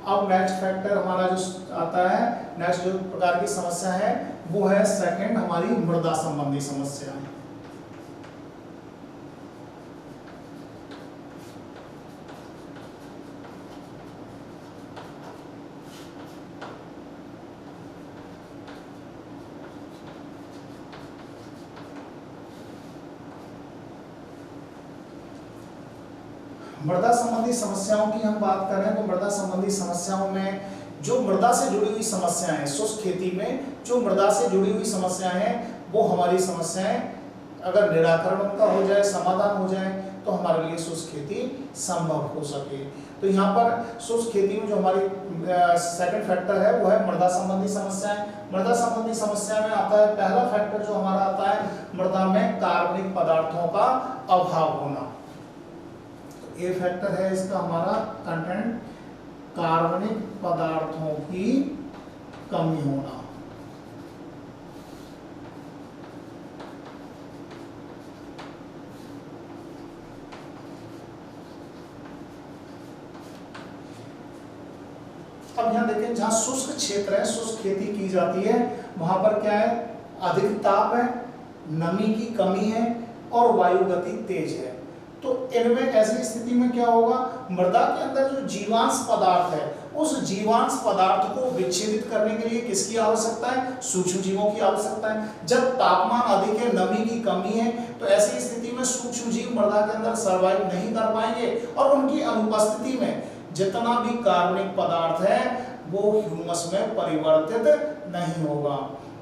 Speaker 1: अब नेक्स्ट फैक्टर हमारा जो आता है, नेक्स्ट जो प्रकार की समस्या है वो है सेकंड हमारी मृदा संबंधी समस्या। मृदा संबंधी समस्याओं की हम बात करें तो मृदा संबंधी समस्याओं में जो मृदा से जुड़ी हुई समस्याएं हैं, शुष्क खेती में जो मृदा से जुड़ी हुई समस्याएं हैं वो हमारी समस्याएं अगर निराकरण उनका हो जाए, समाधान हो जाए तो हमारे लिए शुष्क खेती संभव हो सके। तो यहाँ पर शुष्क खेती में जो हमारी सेकंड फैक्टर है वो है मृदा संबंधी समस्याएं। मृदा संबंधी समस्या में आता है पहला फैक्टर जो हमारा आता है मृदा में कार्बनिक पदार्थों का अभाव होना। ए फैक्टर है इसका हमारा कंटेंट कार्बनिक पदार्थों की कमी होना। अब यहां देखें, जहां शुष्क क्षेत्र है, शुष्क खेती की जाती है, वहां पर क्या है, अधिक ताप है, नमी की कमी है और वायु गति तेज है। तो इनमें ऐसी स्थिति में क्या होगा, मृदा के अंदर जो जीवांश पदार्थ है, उस जीवांश पदार्थ को विच्छेदित करने के लिए किसकी आवश्यकता है, सूक्ष्म जीवों की आवश्यकता है। जब तापमान अधिक है, नमी की कमी है, तो ऐसी स्थिति में सूक्ष्म जीव मृदा के अंदर सर्वाइव नहीं कर पाएंगे और उनकी अनुपस्थिति में जितना भी कार्बनिक पदार्थ है वो ह्यूमस में परिवर्तित नहीं होगा।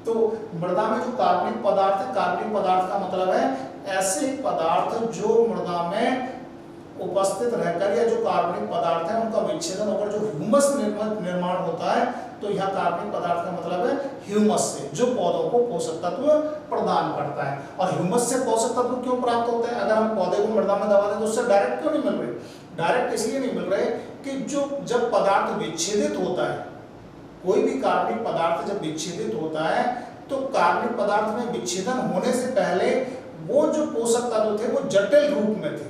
Speaker 1: तो मृदा में जो कार्बनिक पदार्थ है, कार्बनिक पदार्थ का मतलब है ऐसे पदार्थ जो मृदा में उपस्थित रहकर या जो कार्बनिक पदार्थ है उनका विच्छेदन होकर जो ह्यूमस निर्माण होता है, तो यह कार्बनिक पदार्थ का मतलब है ह्यूमस से, जो पौधों को पोषक तत्व प्रदान करता है। और ह्यूमस से पोषक तत्व क्यों प्राप्त होते हैं, अगर हम पौधे को मृदा में दबा दें तो उससे डायरेक्ट क्यों नहीं मिल रहे, डायरेक्ट इसलिए नहीं मिल रहे कि जब पदार्थ विच्छेदित होता है, कोई भी कार्बनिक पदार्थ जब विच्छेदित होता है तो कार्बनिक पदार्थ में विच्छेदन होने से पहले वो जो पोषक तत्व थे वो जटिल रूप में थे,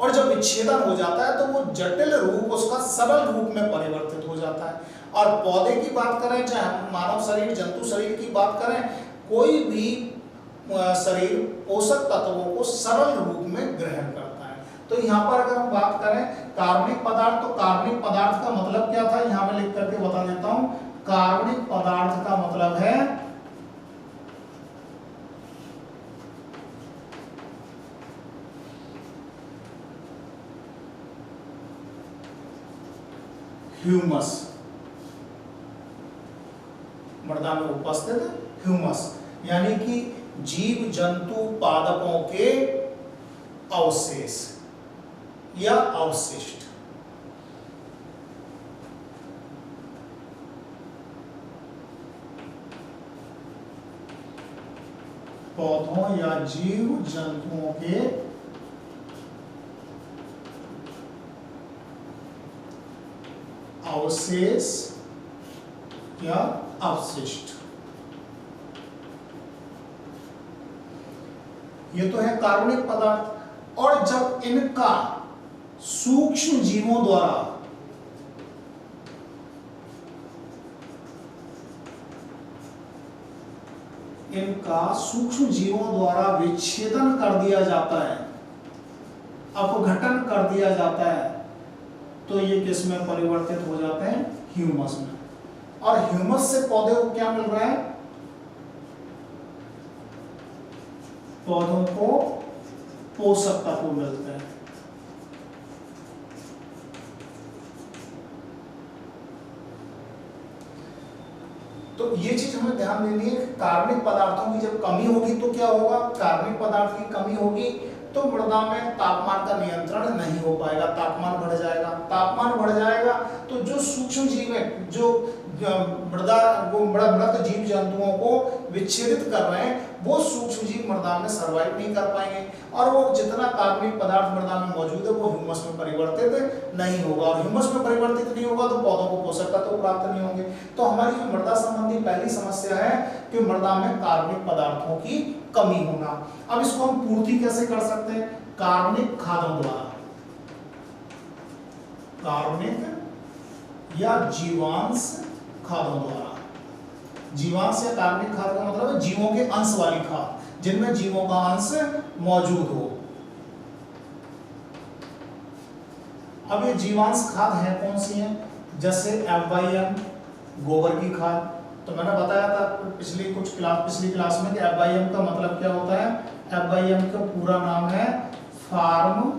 Speaker 1: और जब विच्छेदन हो जाता है तो वो जटिल रूप उसका सरल रूप में परिवर्तित हो जाता है। और पौधे की बात करें, चाहे मानव शरीर, जंतु शरीर की बात करें, कोई भी शरीर पोषक तत्वों को सरल रूप में ग्रहण करता है। तो यहाँ पर अगर हम बात करें कार्बनिक पदार्थ, तो कार्बनिक पदार्थ का मतलब क्या था, यहाँ मैं लिख करके बता देता हूं। कार्बनिक पदार्थ का मतलब है ह्यूमस, मृदा में उपस्थित ह्यूमस, यानी कि जीव जंतु पादपों के अवशेष या अवशिष्ट। पौधों या जीव जंतुओं के अवशेष या अवशिष्ट, ये तो है कार्बनिक पदार्थ। और जब इनका सूक्ष्म जीवों द्वारा विच्छेदन कर दिया जाता है, अपघटन कर दिया जाता है, तो ये किस में परिवर्तित हो जाते हैं, ह्यूमस में। और ह्यूमस से पौधे को क्या मिल रहा है, पौधों को पोषक तत्व मिलते हैं। तो ये चीज हमें ध्यान देनी है कि कार्बनिक पदार्थों की जब कमी होगी तो क्या होगा, कार्बनिक पदार्थ की कमी होगी तो मृदा में तापमान का नियंत्रण नहीं हो पाएगा, तापमान बढ़ जाएगा। तापमान बढ़ जाएगा तो जो सूक्ष्म जीव है, जो मृत जीव जंतुओं को विच्छेदित कर रहे हैं, वो सूक्ष्म जीव मृदा में सर्वाइव नहीं कर पाएंगे, और वो जितना कार्बनिक पदार्थ मृदा में मौजूद है वो ह्यूमस में परिवर्तित नहीं होगा, और ह्यूमस में परिवर्तित नहीं होगा तो पौधों को पोषक तत्व प्राप्त नहीं होंगे। तो हमारी जो मृदा संबंधी पहली समस्या है कि मृदा में कार्बनिक पदार्थों की कमी होना। अब इसको हम पूर्ति कैसे कर सकते हैं, कार्बनिक खादों द्वारा, कार्बनिक या जीवांश खादों द्वारा। जीवांश या कार्बनिक खाद का मतलब है जीवों के अंश वाली खाद, जिनमें जीवों का अंश मौजूद हो। अब ये जीवांश खाद है कौन सी है, जैसे FYM, गोबर की खाद। तो मैंने बताया था पिछली क्लास में कि FYM का मतलब क्या होता है। FYM का पूरा नाम है फार्म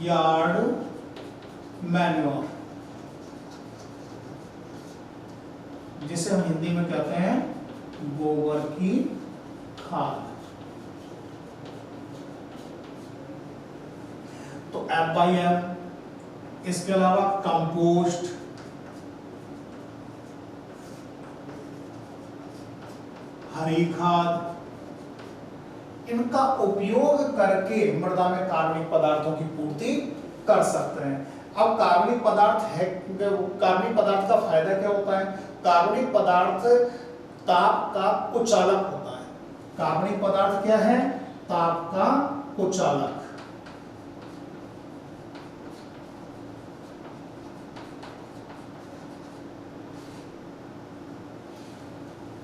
Speaker 1: यार्ड मैन्योर, जिसे हम हिंदी में कहते हैं गोबर की खाद। तो FYM, इसके अलावा कंपोस्ट, हरी खाद, इनका उपयोग करके मृदा में कार्बनिक पदार्थों की पूर्ति कर सकते हैं। अब कार्बनिक पदार्थ है, कार्बनिक पदार्थ का फायदा क्या होता है? कार्बनिक पदार्थ ताप का कुचालक होता है। कार्बनिक पदार्थ क्या है? ताप का कुचालक।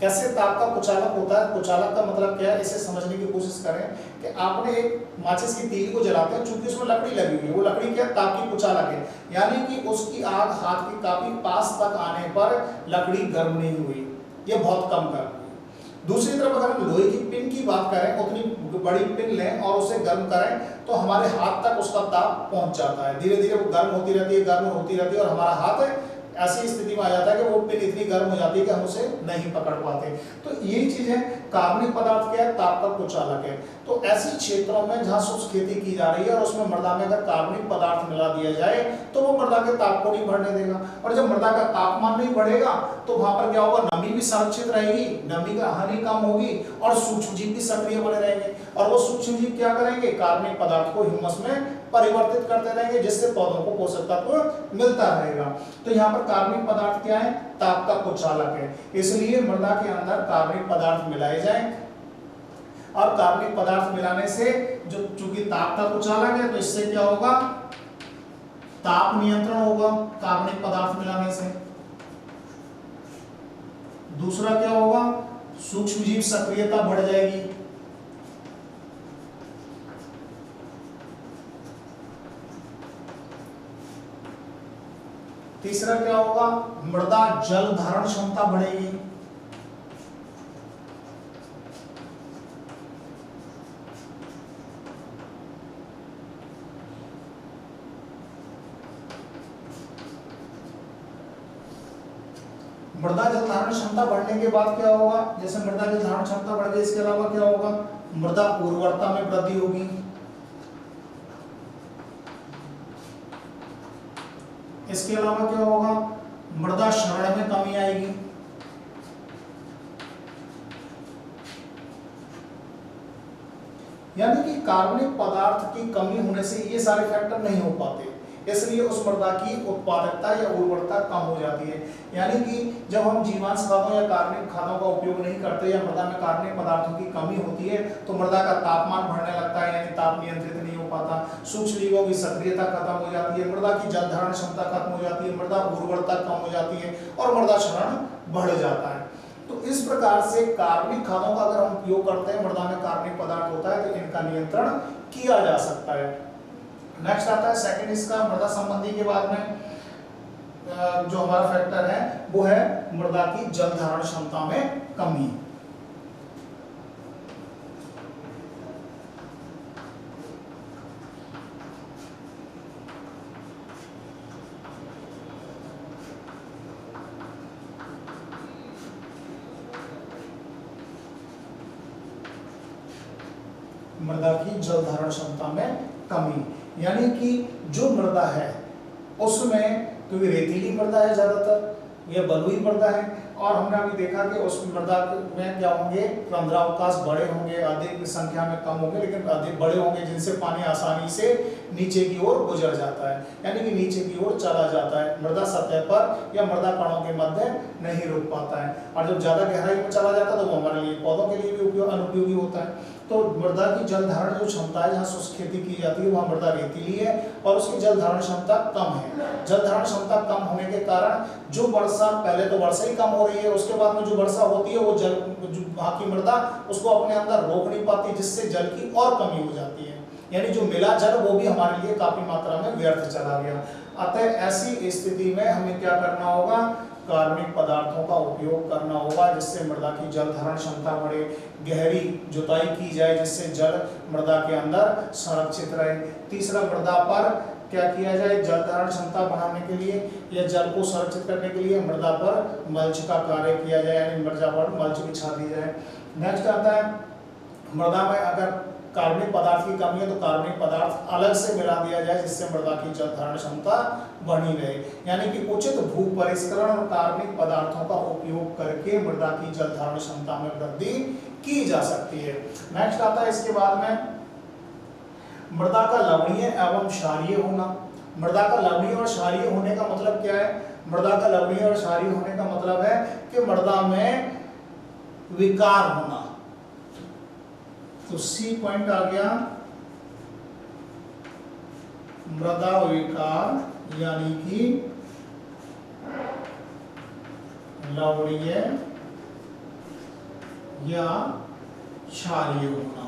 Speaker 1: कैसे ताप का कुचालक होता है? कुचालक का मतलब क्या है, इसे समझने की कोशिश करें कि आपने एक माचिस की तीली को जलाते हैं, चूंकि उसमें लकड़ी लगी हुई है, वो लकड़ी क्या? ताप की कुचालक है, यानी कि उसकी आग हाथ के काफी पास तक आने पर लकड़ी गर्म नहीं हुई, ये बहुत कम गर्म हुई। दूसरी तरफ अगर हम लोहे की पिन की बात करें, उतनी बड़ी पिन लें और उसे गर्म करें तो हमारे हाथ तक उसका ताप पहुंच जाता है, धीरे धीरे वो गर्म होती रहती है, गर्म होती रहती है, और हमारा हाथ ऐसी स्थिति में आ जाता है कि वो पिन इतनी गर्म हो जाती है कि हम उसे नहीं पकड़ पाते। तो यही चीज है, कार्बनिक पदार्थ क्या है? ताप का कुचालक है। तो ऐसे क्षेत्रों में जहां शुष्क खेती की जा रही है और उसमें मृदा में अगर कार्बनिक पदार्थ मिला दिया जाए तो वो मृदा के ताप को नहीं बढ़ने देगा, और जब मृदा का तापमान नहीं बढ़ेगा तो वहां पर क्या होगा? नमी भी संरक्षित रहेगी, नमी का हानि कम होगी, और सूक्ष्म जीव भी सक्रिय बने रहेंगे, और वो सूक्ष्म जीव क्या करेंगे? कार्बनिक पदार्थ को ह्यूमस में परिवर्तित करते रहेंगे, जिससे पौधों को पोषक तत्व मिलता रहेगा। तो यहाँ पर कार्बनिक पदार्थ क्या है? ताप का कुचालक है, इसलिए मृदा के अंदर कार्बनिक पदार्थ मिलाए जाएं, और कार्बनिक पदार्थ मिलाने से जो चूंकि ताप का कुचालक है तो इससे क्या होगा? ताप नियंत्रण होगा कार्बनिक पदार्थ मिलाने से। दूसरा क्या होगा? सूक्ष्म जीव सक्रियता बढ़ जाएगी। तीसरा क्या होगा? मृदा जल धारण क्षमता बढ़ेगी। मृदा जल धारण क्षमता बढ़ने के बाद क्या होगा? जैसे मृदा जल धारण क्षमता बढ़ गई, इसके अलावा क्या होगा? मृदा उर्वरता में वृद्धि होगी। इसके अलावा क्या होगा? मृदा क्षरण में कमी आएगी। यानी कि कार्बनिक पदार्थ की कमी होने से ये सारे फैक्टर नहीं हो पाते, इसलिए उस मृदा की उत्पादकता या उर्वरता कम हो जाती है। यानी कि जब हम जीवांश खादों या कार्बनिक खादों का उपयोग नहीं करते या मृदा में कार्बनिक पदार्थों की कमी होती है तो मृदा का तापमान बढ़ने लगता है, यानी ताप नियंत्रित नहीं हो पाता, सूक्ष्म जीवों की सक्रियता खत्म हो जाती है, मृदा की जल धारण क्षमता खत्म हो जाती है, मृदा उर्वरता कम हो जाती है, और मृदा क्षरण बढ़ जाता है। तो इस प्रकार से कार्बनिक खादों का अगर हम उपयोग करते हैं, मृदा में कार्बनिक पदार्थ होता है, तो इनका नियंत्रण किया जा सकता है। नेक्स्ट आता है सेकंड इसका मृदा संबंधी के बाद में जो हमारा फैक्टर है वो है मृदा की जल धारण क्षमता में कमी। मृदा की जल धारण क्षमता में कमी, यानी कि जो मृदा है उसमें, क्योंकि रेतीली मृदा है ज्यादातर, यह बलुई मृदा है, और हमने अभी देखा कि उस मृदा में क्या होंगे? रंध्रावकाश बड़े होंगे, अधिक संख्या में कम होंगे, लेकिन अधिक बड़े होंगे, जिनसे पानी आसानी से नीचे की ओर गुजर जाता है, यानी कि नीचे की ओर चला जाता है, मृदा सतह पर या मृदा कणों के मध्य नहीं रुक पाता है। और जब ज्यादा गहराई में चला जाता है तो वो हमारे लिए पौधों के लिए भी अनुपयोगी होता है। तो मृदा की जल धारण जो क्षमता है, जहाँ शुष्क खेती की जाती है वहाँ मृदा रेतीली है और उसकी जल धारण क्षमता कम है। जल धारण क्षमता कम होने के कारण जो वर्षा, पहले तो वर्षा ही कम हो रही है, उसके बाद में जो वर्षा होती है वो जल, जो वहाँ की मृदा उसको अपने अंदर रोक नहीं पाती, जिससे जल की और कमी हो जाती है, यानी जो मिला जल वो भी हमारे लिए काफी मात्रा में व्यर्थ चला गया। अतः ऐसी स्थिति में हमें क्या करना होगा? कार्बनिक पदार्थों का उपयोग करना होगा, जिससे मृदा की जल धारण क्षमता बढ़े, गहरी जुताई की जाए जिससे जल मृदा के अंदर संरक्षित रहे। तीसरा, मृदा पर क्या किया जाए? जल धारण क्षमता बढ़ाने के लिए या जल को संरक्षित करने के लिए मृदा पर मल्च का कार्य किया जाए, यानी मृदा पर मल्च बिछा दी जाए। नेक्स्ट आता है, मृदा में अगर कार्बनिक पदार्थ की कमी है तो कार्बनिक पदार्थ अलग से मिला दिया जाए, जिससे मृदा की जल धारण क्षमता बनी रहे, यानी कि उचित भू परिष्करण और कार्बनिक पदार्थों का उपयोग करके मृदा की जल धारण क्षमता में वृद्धि की जा सकती है। नेक्स्ट आता है इसके बाद में मृदा का लवणीय एवं क्षारीय होना। मृदा का लवणीय और क्षारीय होने का मतलब क्या है? मृदा का लवणीय और क्षारीय होने का मतलब है कि मृदा में विकार होना। तो सी पॉइंट आ गया, मृदा विकार यानी कि लवणीय या क्षारीय होना।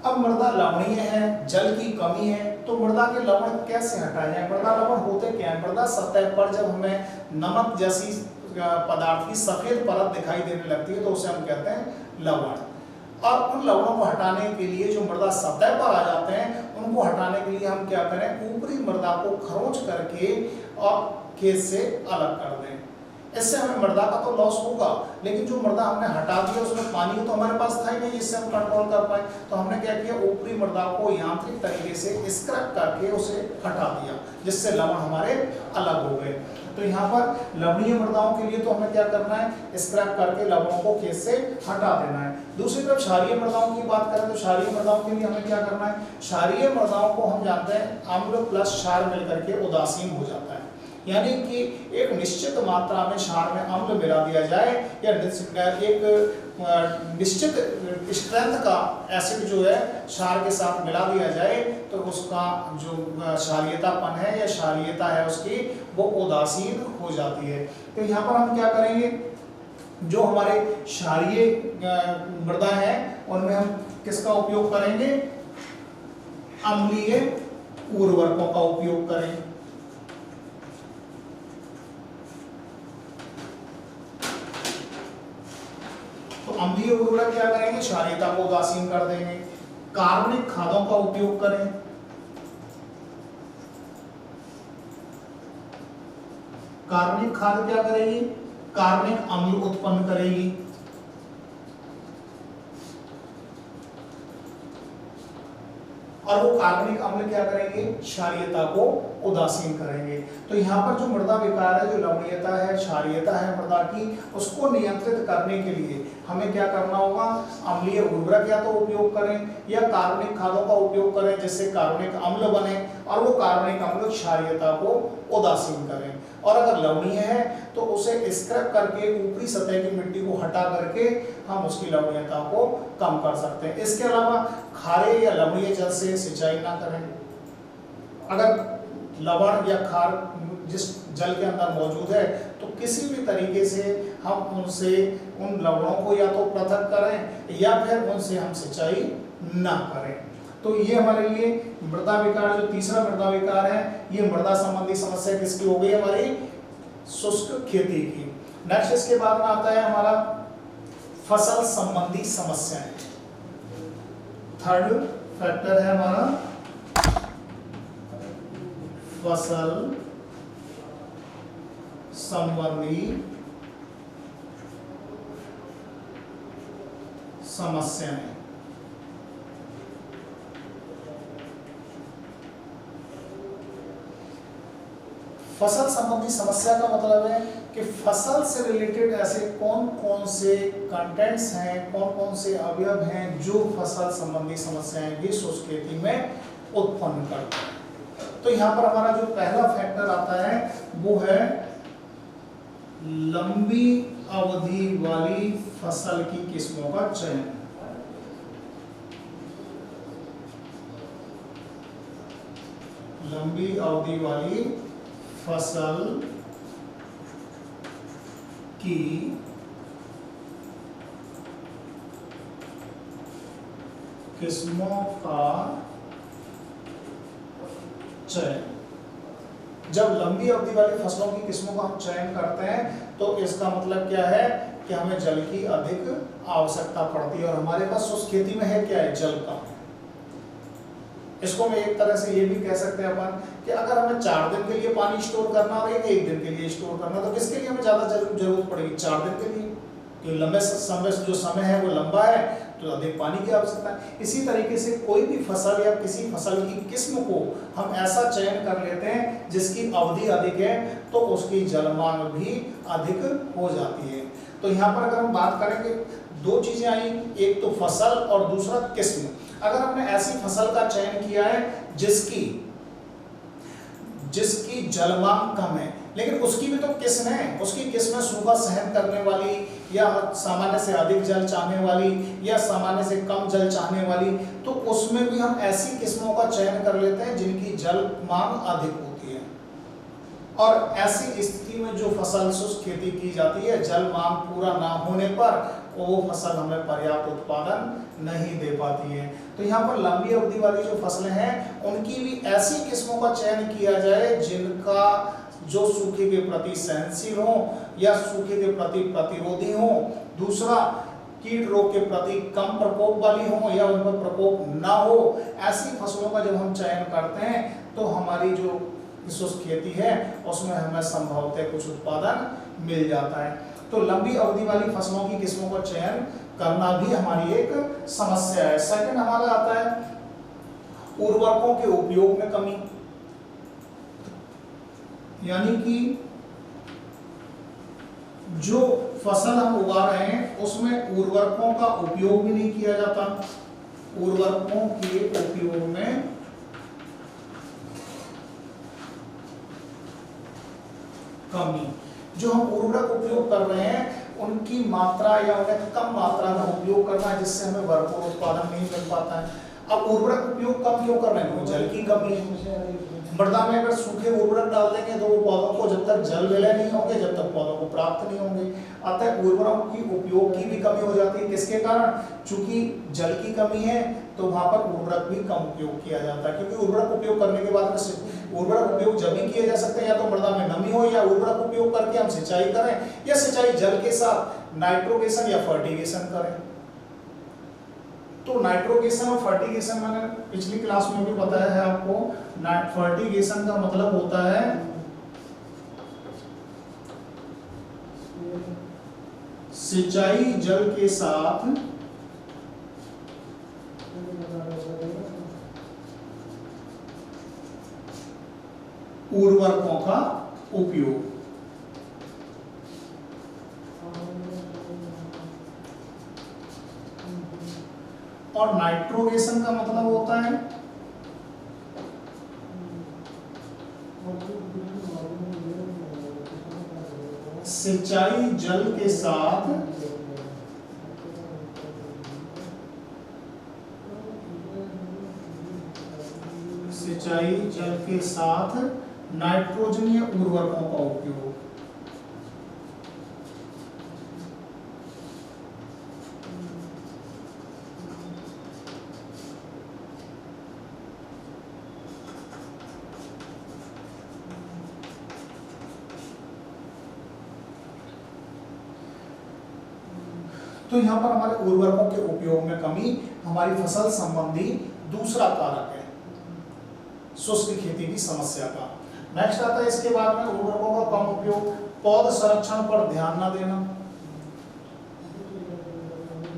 Speaker 1: अब मृदा लवणीय है, जल की कमी है, तो मृदा के लवण कैसे हटाए जाए? मृदा लवण होते क्या है? मृदा सतह पर जब हमें नमक जैसी पदार्थ की सफेद परत दिखाई देने लगती है तो उसे हम कहते हैं लवण। और उन लवणों को हटाने के लिए जो मृदा सतह पर आ जाते हैं उनको हटाने के लिए हम क्या करें? ऊपरी मृदा को खरोंच करके और खेत से अलग कर दें। इससे हमें मृदा का तो लॉस होगा, लेकिन जो मृदा हमने हटा दिया उसमें पानी तो हमारे पास था ही नहीं जिससे हम कंट्रोल कर पाए। तो हमने क्या किया? ऊपरी मृदा को यांत्रिक तरीके से स्क्रैप करके उसे हटा दिया, जिससे लवण हमारे अलग हो गए। तो यहाँ पर लवणीय मृदाओं के लिए तो हमें क्या करना है? स्क्रैप करके लवणों को खेत से हटा देना है। दूसरी तरफ क्षारीय मृदाओं की बात करें तो क्षारीय मृदाओं के लिए हमें क्या करना है? क्षारीय मृदाओं को हम जानते हैं अम्ल प्लस क्षार मिलकर के उदासीन हो जाता है, यानी कि एक निश्चित मात्रा में क्षार में अम्ल मिला दिया जाए या एक निश्चित स्ट्रेंथ का एसिड जो है क्षार के साथ मिला दिया जाए तो उसका जो क्षारीयतापन है या क्षारीयता है उसकी वो उदासीन हो जाती है। तो यहाँ पर हम क्या करेंगे? जो हमारे क्षारीय मृदा है उनमें हम किसका उपयोग करेंगे? अम्लीय उर्वरकों का उपयोग करें। तो अम्लीय उर्वरक क्या करेंगे? क्षारीयता को उदासीन कर देंगे। कार्बनिक खादों का उपयोग करें। कार्बनिक खाद क्या करेगी? कार्बनिक अम्ल उत्पन्न करेगी। और वो कार्बनिक अम्ल क्या करेंगे? क्षारीयता को उदासीन करेंगे। तो यहाँ पर जो मृदा विकार है, जो लवणीयता है, क्षारीयता है मृदा की, उसको नियंत्रित करने के लिए हमें क्या करना होगा? अम्लीय उर्वरक या तो उपयोग करें या कार्बनिक खादों का उपयोग करें जिससे कार्बनिक अम्ल बने और वो कार्बनिक अम्ल क्षारीयता को उदासीन करें। और अगर लवणीय है तो उसे स्क्रैप करके ऊपरी सतह की मिट्टी को हटा करके हम उसकी लवणीयता को कम कर सकते हैं। इसके अलावा खारे या लवणीय जल से सिंचाई ना करें। अगर लवण या खार जिस जल के अंदर मौजूद है तो किसी भी तरीके से हम उनसे उन लवणों को या तो पृथक करें या फिर उनसे हम सिंचाई ना करें। तो ये हमारे लिए मृदा विकार, जो तीसरा मृदा विकार है, ये मृदा संबंधी समस्या किसकी हो गई? हमारी शुष्क खेती की। नेक्स्ट इसके बाद में आता है हमारा फसल संबंधी समस्याएं। थर्ड फैक्टर है हमारा फसल संबंधी समस्याएं। फसल संबंधी समस्या का मतलब है कि फसल से रिलेटेड ऐसे कौन कौन से कंटेंट्स हैं, कौन कौन से अवयव हैं जो फसल संबंधी समस्याएं भी शुष्क खेती में उत्पन्न करते हैं। तो यहाँ पर हमारा जो पहला फैक्टर आता है वो है लंबी अवधि वाली फसल की किस्मों का चयन। लंबी अवधि वाली फसल की किस्मों का चयन। जब लंबी अवधि वाली फसलों की किस्मों का हम चयन करते हैं तो इसका मतलब क्या है कि हमें जल की अधिक आवश्यकता पड़ती है और हमारे पास शुष्क खेती में है क्या है? जल कम। इसको मैं एक तरह से ये भी कह सकते हैं अपन कि अगर हमें 4 दिन के लिए पानी स्टोर करना और एक दिन के लिए स्टोर करना तो किसके लिए हमें ज्यादा जरूरत पड़ेगी? 4 दिन के लिए। कि लंबे समय जो समय है वो लंबा है तो अधिक पानी की आवश्यकता है। इसी तरीके से कोई भी फसल या किसी फसल की किस्म को हम ऐसा चयन कर लेते हैं जिसकी अवधि अधिक है तो उसकी जल मांग भी अधिक हो जाती है। तो यहाँ पर अगर हम बात करेंगे दो चीजें आई, एक तो फसल और दूसरा किस्म। अगर हमने ऐसी फसल का चयन किया है जिसकी जलमांग कम है, लेकिन उसकी भी तो किस्म है, उसकी किस्म है सूखा सहन करने वाली या सामान्य से अधिक जल चाहने वाली या सामान्य से कम जल चाहने वाली, तो उसमें भी हम ऐसी किस्मों का चयन कर लेते हैं जिनकी जल मांग अधिक होती है। और ऐसी स्थिति में जो फसल शुष्क खेती की जाती है, जल मांग पूरा ना होने पर वो फसल हमें पर्याप्त उत्पादन नहीं दे पाती है। तो यहाँ पर लंबी अवधि वाली जो फसलें हैं उनकी भी ऐसी किस्मों का चयन किया जाए जिनका जो सूखे के प्रति सहनशील हो या सूखे के प्रति प्रतिरोधी हो, दूसरा कीट रोग के प्रति कम प्रकोप वाली हो या उन पर प्रकोप ना हो। ऐसी फसलों का जब हम चयन करते हैं तो हमारी जो शुष्क खेती है उसमें हमें संभवतः कुछ उत्पादन मिल जाता है। तो लंबी अवधि वाली फसलों की किस्मों का चयन करना भी हमारी एक समस्या है। सेकंड हमारा आता है उर्वरकों के उपयोग में कमी, यानी कि जो फसल हम उगा रहे हैं उसमें उर्वरकों का उपयोग भी नहीं किया जाता। उर्वरकों के उपयोग में कमी, जो हम उर्वरक उपयोग कर रहे हैं उनकी मात्रा या उन्हें कम मात्रा में उपयोग करना है जिससे हमें भरपूर उत्पादन नहीं मिल पाता है। अब उर्वरक उपयोग कम क्यों कर रहे हैं? जल की कमी है। मृदा में अगर सूखे उर्वरक डाल देंगे तो वो पौधों को जब तक जल विलय नहीं होंगे, जब तक पौधों को प्राप्त नहीं होंगे। अतः उर्वरकों की उपयोग की भी कमी हो जाती है। किसके कारण? चूंकि जल की कमी है तो वहां पर उर्वरक भी कम उपयोग किया जाता है, क्योंकि उर्वरक उपयोग करने के बाद उर्वरक उपयोग जब भी किए जा सकते हैं या तो मृदा में नमी हो या उर्वरक उपयोग करके हम सिंचाई करें या सिंचाई जल के साथ नाइट्रोगेशन या फर्टिगेशन करें। तो नाइट्रोगेशन और फर्टिगेशन मैंने पिछली क्लास में भी बताया है आपको। फर्टिगेशन का मतलब होता है सिंचाई जल के साथ उर्वरकों का उपयोग। और नाइट्रोगेशन का मतलब होता है सिंचाई जल के साथ नाइट्रोजनीय उर्वरकों का उपयोग। तो यहाँ पर हमारे उर्वरकों के उपयोग में कमी हमारी फसल संबंधी दूसरा कारक है शुष्क खेती की समस्या का। नेक्स्ट आता है इसके बाद में उर्वरकों का कम उपयोग, पौध संरक्षण पर ध्यान न देना।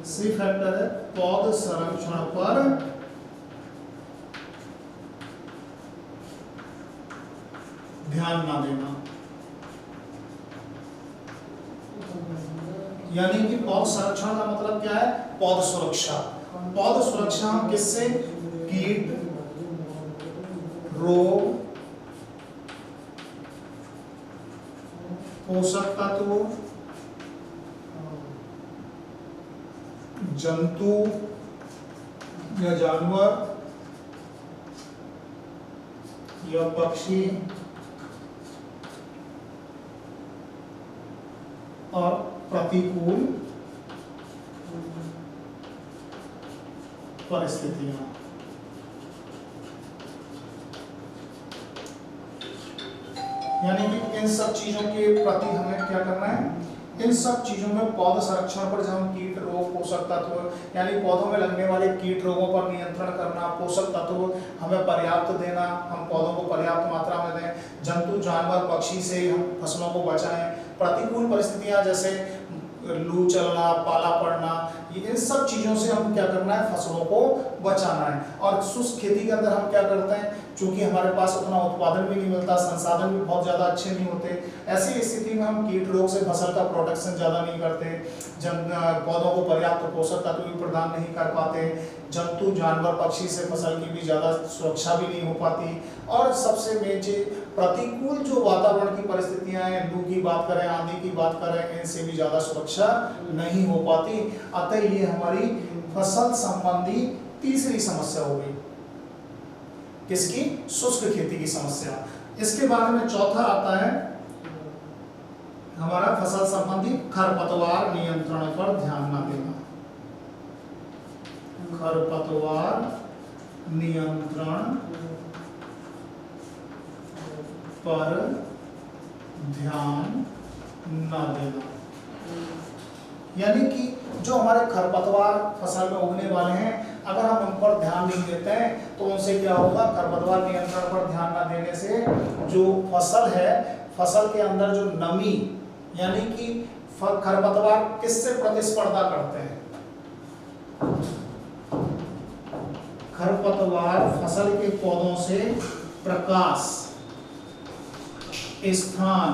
Speaker 1: सी फैक्टर है पौध संरक्षण पर ध्यान न देना, यानी कि पौध संरक्षण का मतलब क्या है? पौध सुरक्षा। पौध सुरक्षा हम किससे? कीट, रोग, पोषक तत्व, जंतु या जानवर या पक्षी और प्रतिकूल परिस्थितियां। यानी कि इन सब चीजों के प्रति हमें क्या करना है? इन सब चीजों में पौध संरक्षण पर जब हम कीट रोग, पोषक तत्व यानी पौधों में लगने वाले कीट रोगों पर नियंत्रण करना, पोषक तत्व हमें पर्याप्त देना, हम पौधों को पर्याप्त मात्रा में दें, जंतु जानवर पक्षी से हम फसलों को बचाएं, प्रतिकूल परिस्थितियां जैसे लू चलना, पाला पड़ना, ये इन सब चीजों से हम क्या करना है, फसलों को बचाना है। और शुष्क खेती के अंदर हम क्या करते हैं, चूंकि हमारे पास उतना उत्पादन भी नहीं मिलता, संसाधन भी बहुत ज्यादा अच्छे नहीं होते, ऐसी स्थिति में हम कीट रोग से फसल का प्रोटेक्शन ज्यादा नहीं करते, पौधों को पर्याप्त पोषक तत्व भी प्रदान नहीं कर पाते, जंतु जानवर पक्षी से फसल की भी ज्यादा सुरक्षा भी नहीं हो पाती, और सबसे मेन चीज प्रतिकूल जो वातावरण की परिस्थितियां हैं, लू की बात करें, आंधी की बात करें, इनसे भी ज्यादा सुरक्षा नहीं हो पाती। अतः ये हमारी फसल संबंधी तीसरी समस्या हो गई, किसकी, शुष्क खेती की समस्या। इसके बाद में चौथा आता है हमारा फसल संबंधी खरपतवार नियंत्रण पर ध्यान न देना। खरपतवार नियंत्रण पर ध्यान न देना, यानी कि जो हमारे खरपतवार फसल में उगने वाले हैं, अगर हम उन पर ध्यान नहीं देते हैं तो उनसे क्या होगा, खरपतवार नियंत्रण पर ध्यान न देने से जो फसल है, फसल के अंदर जो नमी, यानी कि खरपतवार किससे प्रतिस्पर्धा करते हैं, खरपतवार फसल के पौधों से प्रकाश, स्थान,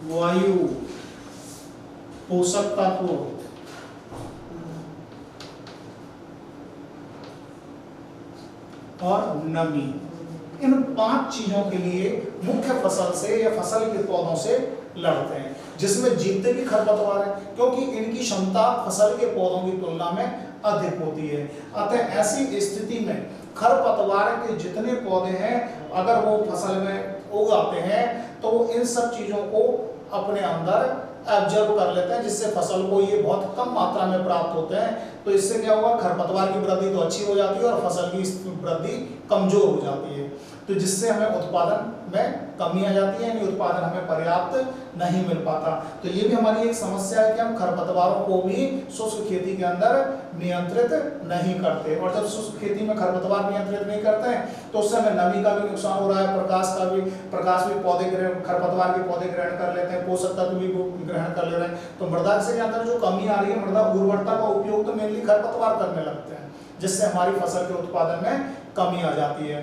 Speaker 1: वायु, पोषक तत्व और नमी, इन 5 चीजों के लिए मुख्य फसल से या फसल के पौधों से लड़ते हैं, जिसमें जीतते भी खरपतवार है, क्योंकि इनकी क्षमता फसल के पौधों की तुलना में अधिक होती है। अतः ऐसी स्थिति में खरपतवार के जितने पौधे हैं, अगर वो फसल में उगाते हैं तो वो इन सब चीजों को अपने अंदर एब्जॉर्ब कर लेते हैं, जिससे फसल को ये बहुत कम मात्रा में प्राप्त होते हैं। तो इससे क्या होगा, खरपतवार की वृद्धि तो अच्छी हो जाती है और फसल की वृद्धि कमजोर हो जाती है, तो जिससे हमें उत्पादन में कमी आ जाती है, यानी उत्पादन हमें पर्याप्त नहीं मिल पाता। तो ये भी हमारी एक समस्या है कि हम खरपतवारों को भी शुष्क खेती के अंदर नियंत्रित नहीं करते, और जब शुष्क खेती में खरपतवार नियंत्रित नहीं करते हैं तो उससे हमें नमी का भी नुकसान हो रहा है, प्रकाश भी पौधे खरपतवार के पौधे ग्रहण कर लेते हैं, पोषक तत्व भी ग्रहण कर ले रहे हैं, तो मृदा के अंदर जो कमी आ रही है, मृदा उर्वरता का उपयोग तो मेनली खरपतवार करने लगते हैं, जिससे हमारी फसल के उत्पादन में कमी आ जाती है।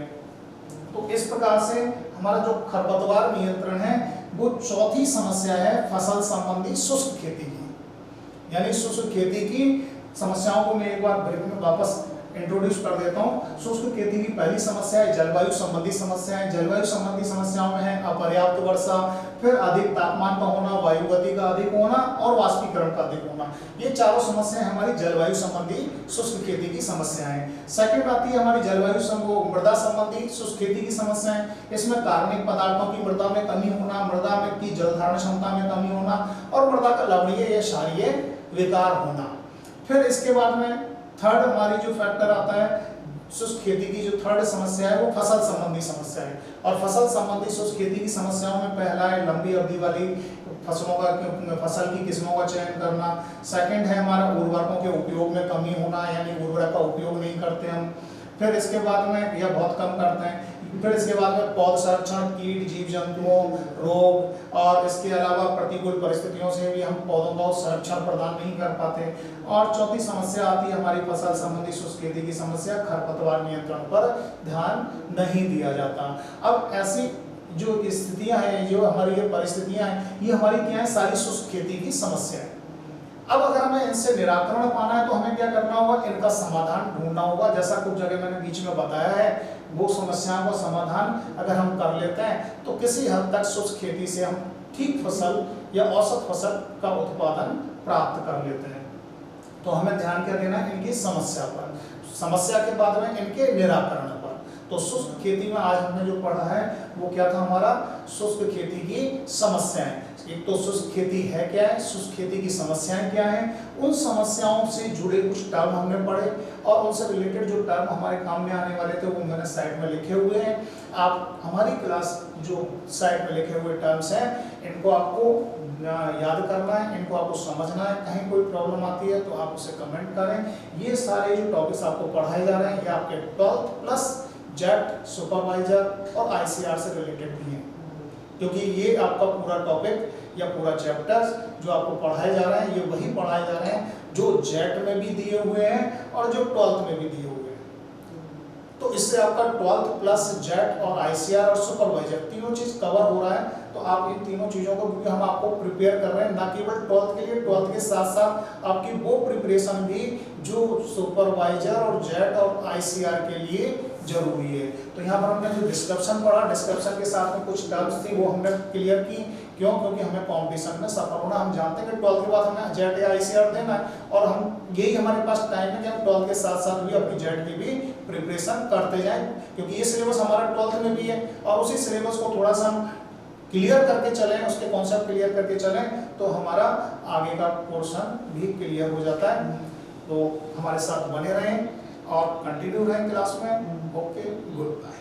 Speaker 1: तो इस प्रकार से हमारा जो खरपतवार नियंत्रण है वो चौथी समस्या है फसल संबंधी शुष्क खेती की। यानी शुष्क खेती की समस्याओं को मैं एक बार ब्रीफ में वापस इंट्रोड्यूस कर देता हूँ। शुष्क खेती की पहली समस्या है जलवायु संबंधी समस्याएं। जलवायु संबंधी समस्याओं में है अपर्याप्त वर्षा, फिर अधिक तापमान का होना, वायु गति का अधिक होना और वाष्पीकरण का अधिक होना। ये चारों समस्याएं हमारी जलवायु संबंधी शुष्क खेती की समस्याएं। सेकंड आती है हमारी मृदा संबंधी शुष्क खेती की समस्याएं। इसमें कार्बनिक पदार्थों की मृदा में कमी होना, मृदा में की जल धारण क्षमता में कमी होना और मृदा का लवणीय या क्षारीय विकार होना। फिर इसके बाद में थर्ड हमारी जो फैक्टर आता है शुष्क खेती की जो थर्ड समस्या है वो फसल संबंधी समस्या है। और फसल संबंधी शुष्क खेती की समस्याओं में पहला है लंबी अवधि वाली फसल की किस्मों का चयन करना। सेकंड है हमारा उर्वरकों के उपयोग में कमी होना, यानी उर्वरक का उपयोग नहीं करते हम। फिर इसके बाद में यह बहुत कम करते हैं। फिर इसके बाद में पौध संरक्षण, कीट, जीव जंतुओं, रोग और इसके अलावा प्रतिकूल परिस्थितियों से भी हम पौधों का संरक्षण प्रदान नहीं कर पाते। और चौथी समस्या आती है हमारी फसल संबंधी शुष्क खेती की समस्या, खरपतवार नियंत्रण पर ध्यान नहीं दिया जाता। अब ऐसी जो स्थितियां हैं, जो हमारी ये परिस्थितियां हैं, ये हमारी क्या है, सारी शुष्क खेती की समस्या है। अब अगर हमें इनसे निराकरण पाना है तो हमें क्या करना होगा, इनका समाधान ढूंढना होगा। जैसा कुछ जगह मैंने बीच में बताया है, वो समस्याओं का समाधान अगर हम कर लेते हैं तो किसी हद तक शुष्क खेती से हम ठीक फसल या औसत फसल का उत्पादन प्राप्त कर लेते हैं। तो हमें ध्यान क्या देना है, इनकी समस्या पर, समस्या के बाद में इनके निराकरण पर। तो शुष्क खेती में आज हमने जो पढ़ा है वो क्या था हमारा, शुष्क खेती की समस्याएं। एक तो शुष्क खेती है क्या है, शुष्क खेती की समस्याएं क्या हैं, उन समस्याओं से जुड़े कुछ टर्म हमने पढ़े और उनसे रिलेटेड जो टर्म हमारे काम में आने वाले थे वो मैंने साइड में लिखे हुए हैं। आप हमारी क्लास जो साइड में लिखे हुए टर्म्स हैं इनको आपको याद करना है, इनको आपको समझना है। कहीं कोई प्रॉब्लम आती है तो आप उसे कमेंट करें। ये सारे जो टॉपिक्स आपको पढ़ाए जा रहे हैं ये आपके 12th प्लस जेट सुपरवाइजर और ICR से रिलेटेड भी हैं। क्योंकि ये आपका पूरा टॉपिक या पूरा चैप्टर्स जो आपको पढ़ाए जा रहे हैं ये वही पढ़ाए जा रहे हैं जो जेट में भी दिए हुए हैं और जो 12th में भी दिए हुए हैं। तो इससे आपका 12th प्लस जेट और आईसीआर और सुपरवाइजर तीनों चीज कवर हो रहा है। तो आप इन तीनों चीजों को, क्योंकि हम आपको प्रिपेयर कर रहे हैं ना केवल 12th के लिए, 12th के साथ साथ आपकी वो प्रिपरेशन भी जो सुपरवाइजर और जेट और आईसीआर के लिए जरूरी है। तो यहाँ पर हमने जो डिस्क्रिप्शन पढ़ा, डिस्क्रिप्शन के साथ में कुछ टर्म्स थी वो हमने क्लियर की। क्यों? क्योंकि हमें कंपटीशन में सफल होना, हम जानते हैं कि 12th के बाद हमें जेट या आईसीआर देना है और हम यही हमारे पास टाइम है कि हम 12th के साथ साथ भी अपनी जेट की भी प्रिपरेशन करते जाएं, क्योंकि ये सिलेबस हमारा 12th में भी है और उसी सिलेबस को थोड़ा सा हम क्लियर करके चलें, उसके कॉन्सेप्ट क्लियर करके चलें तो हमारा आगे का पोर्शन भी क्लियर हो जाता है। तो हमारे साथ बने रहें और कंटिन्यू रहें क्लास में। Okay, good bye.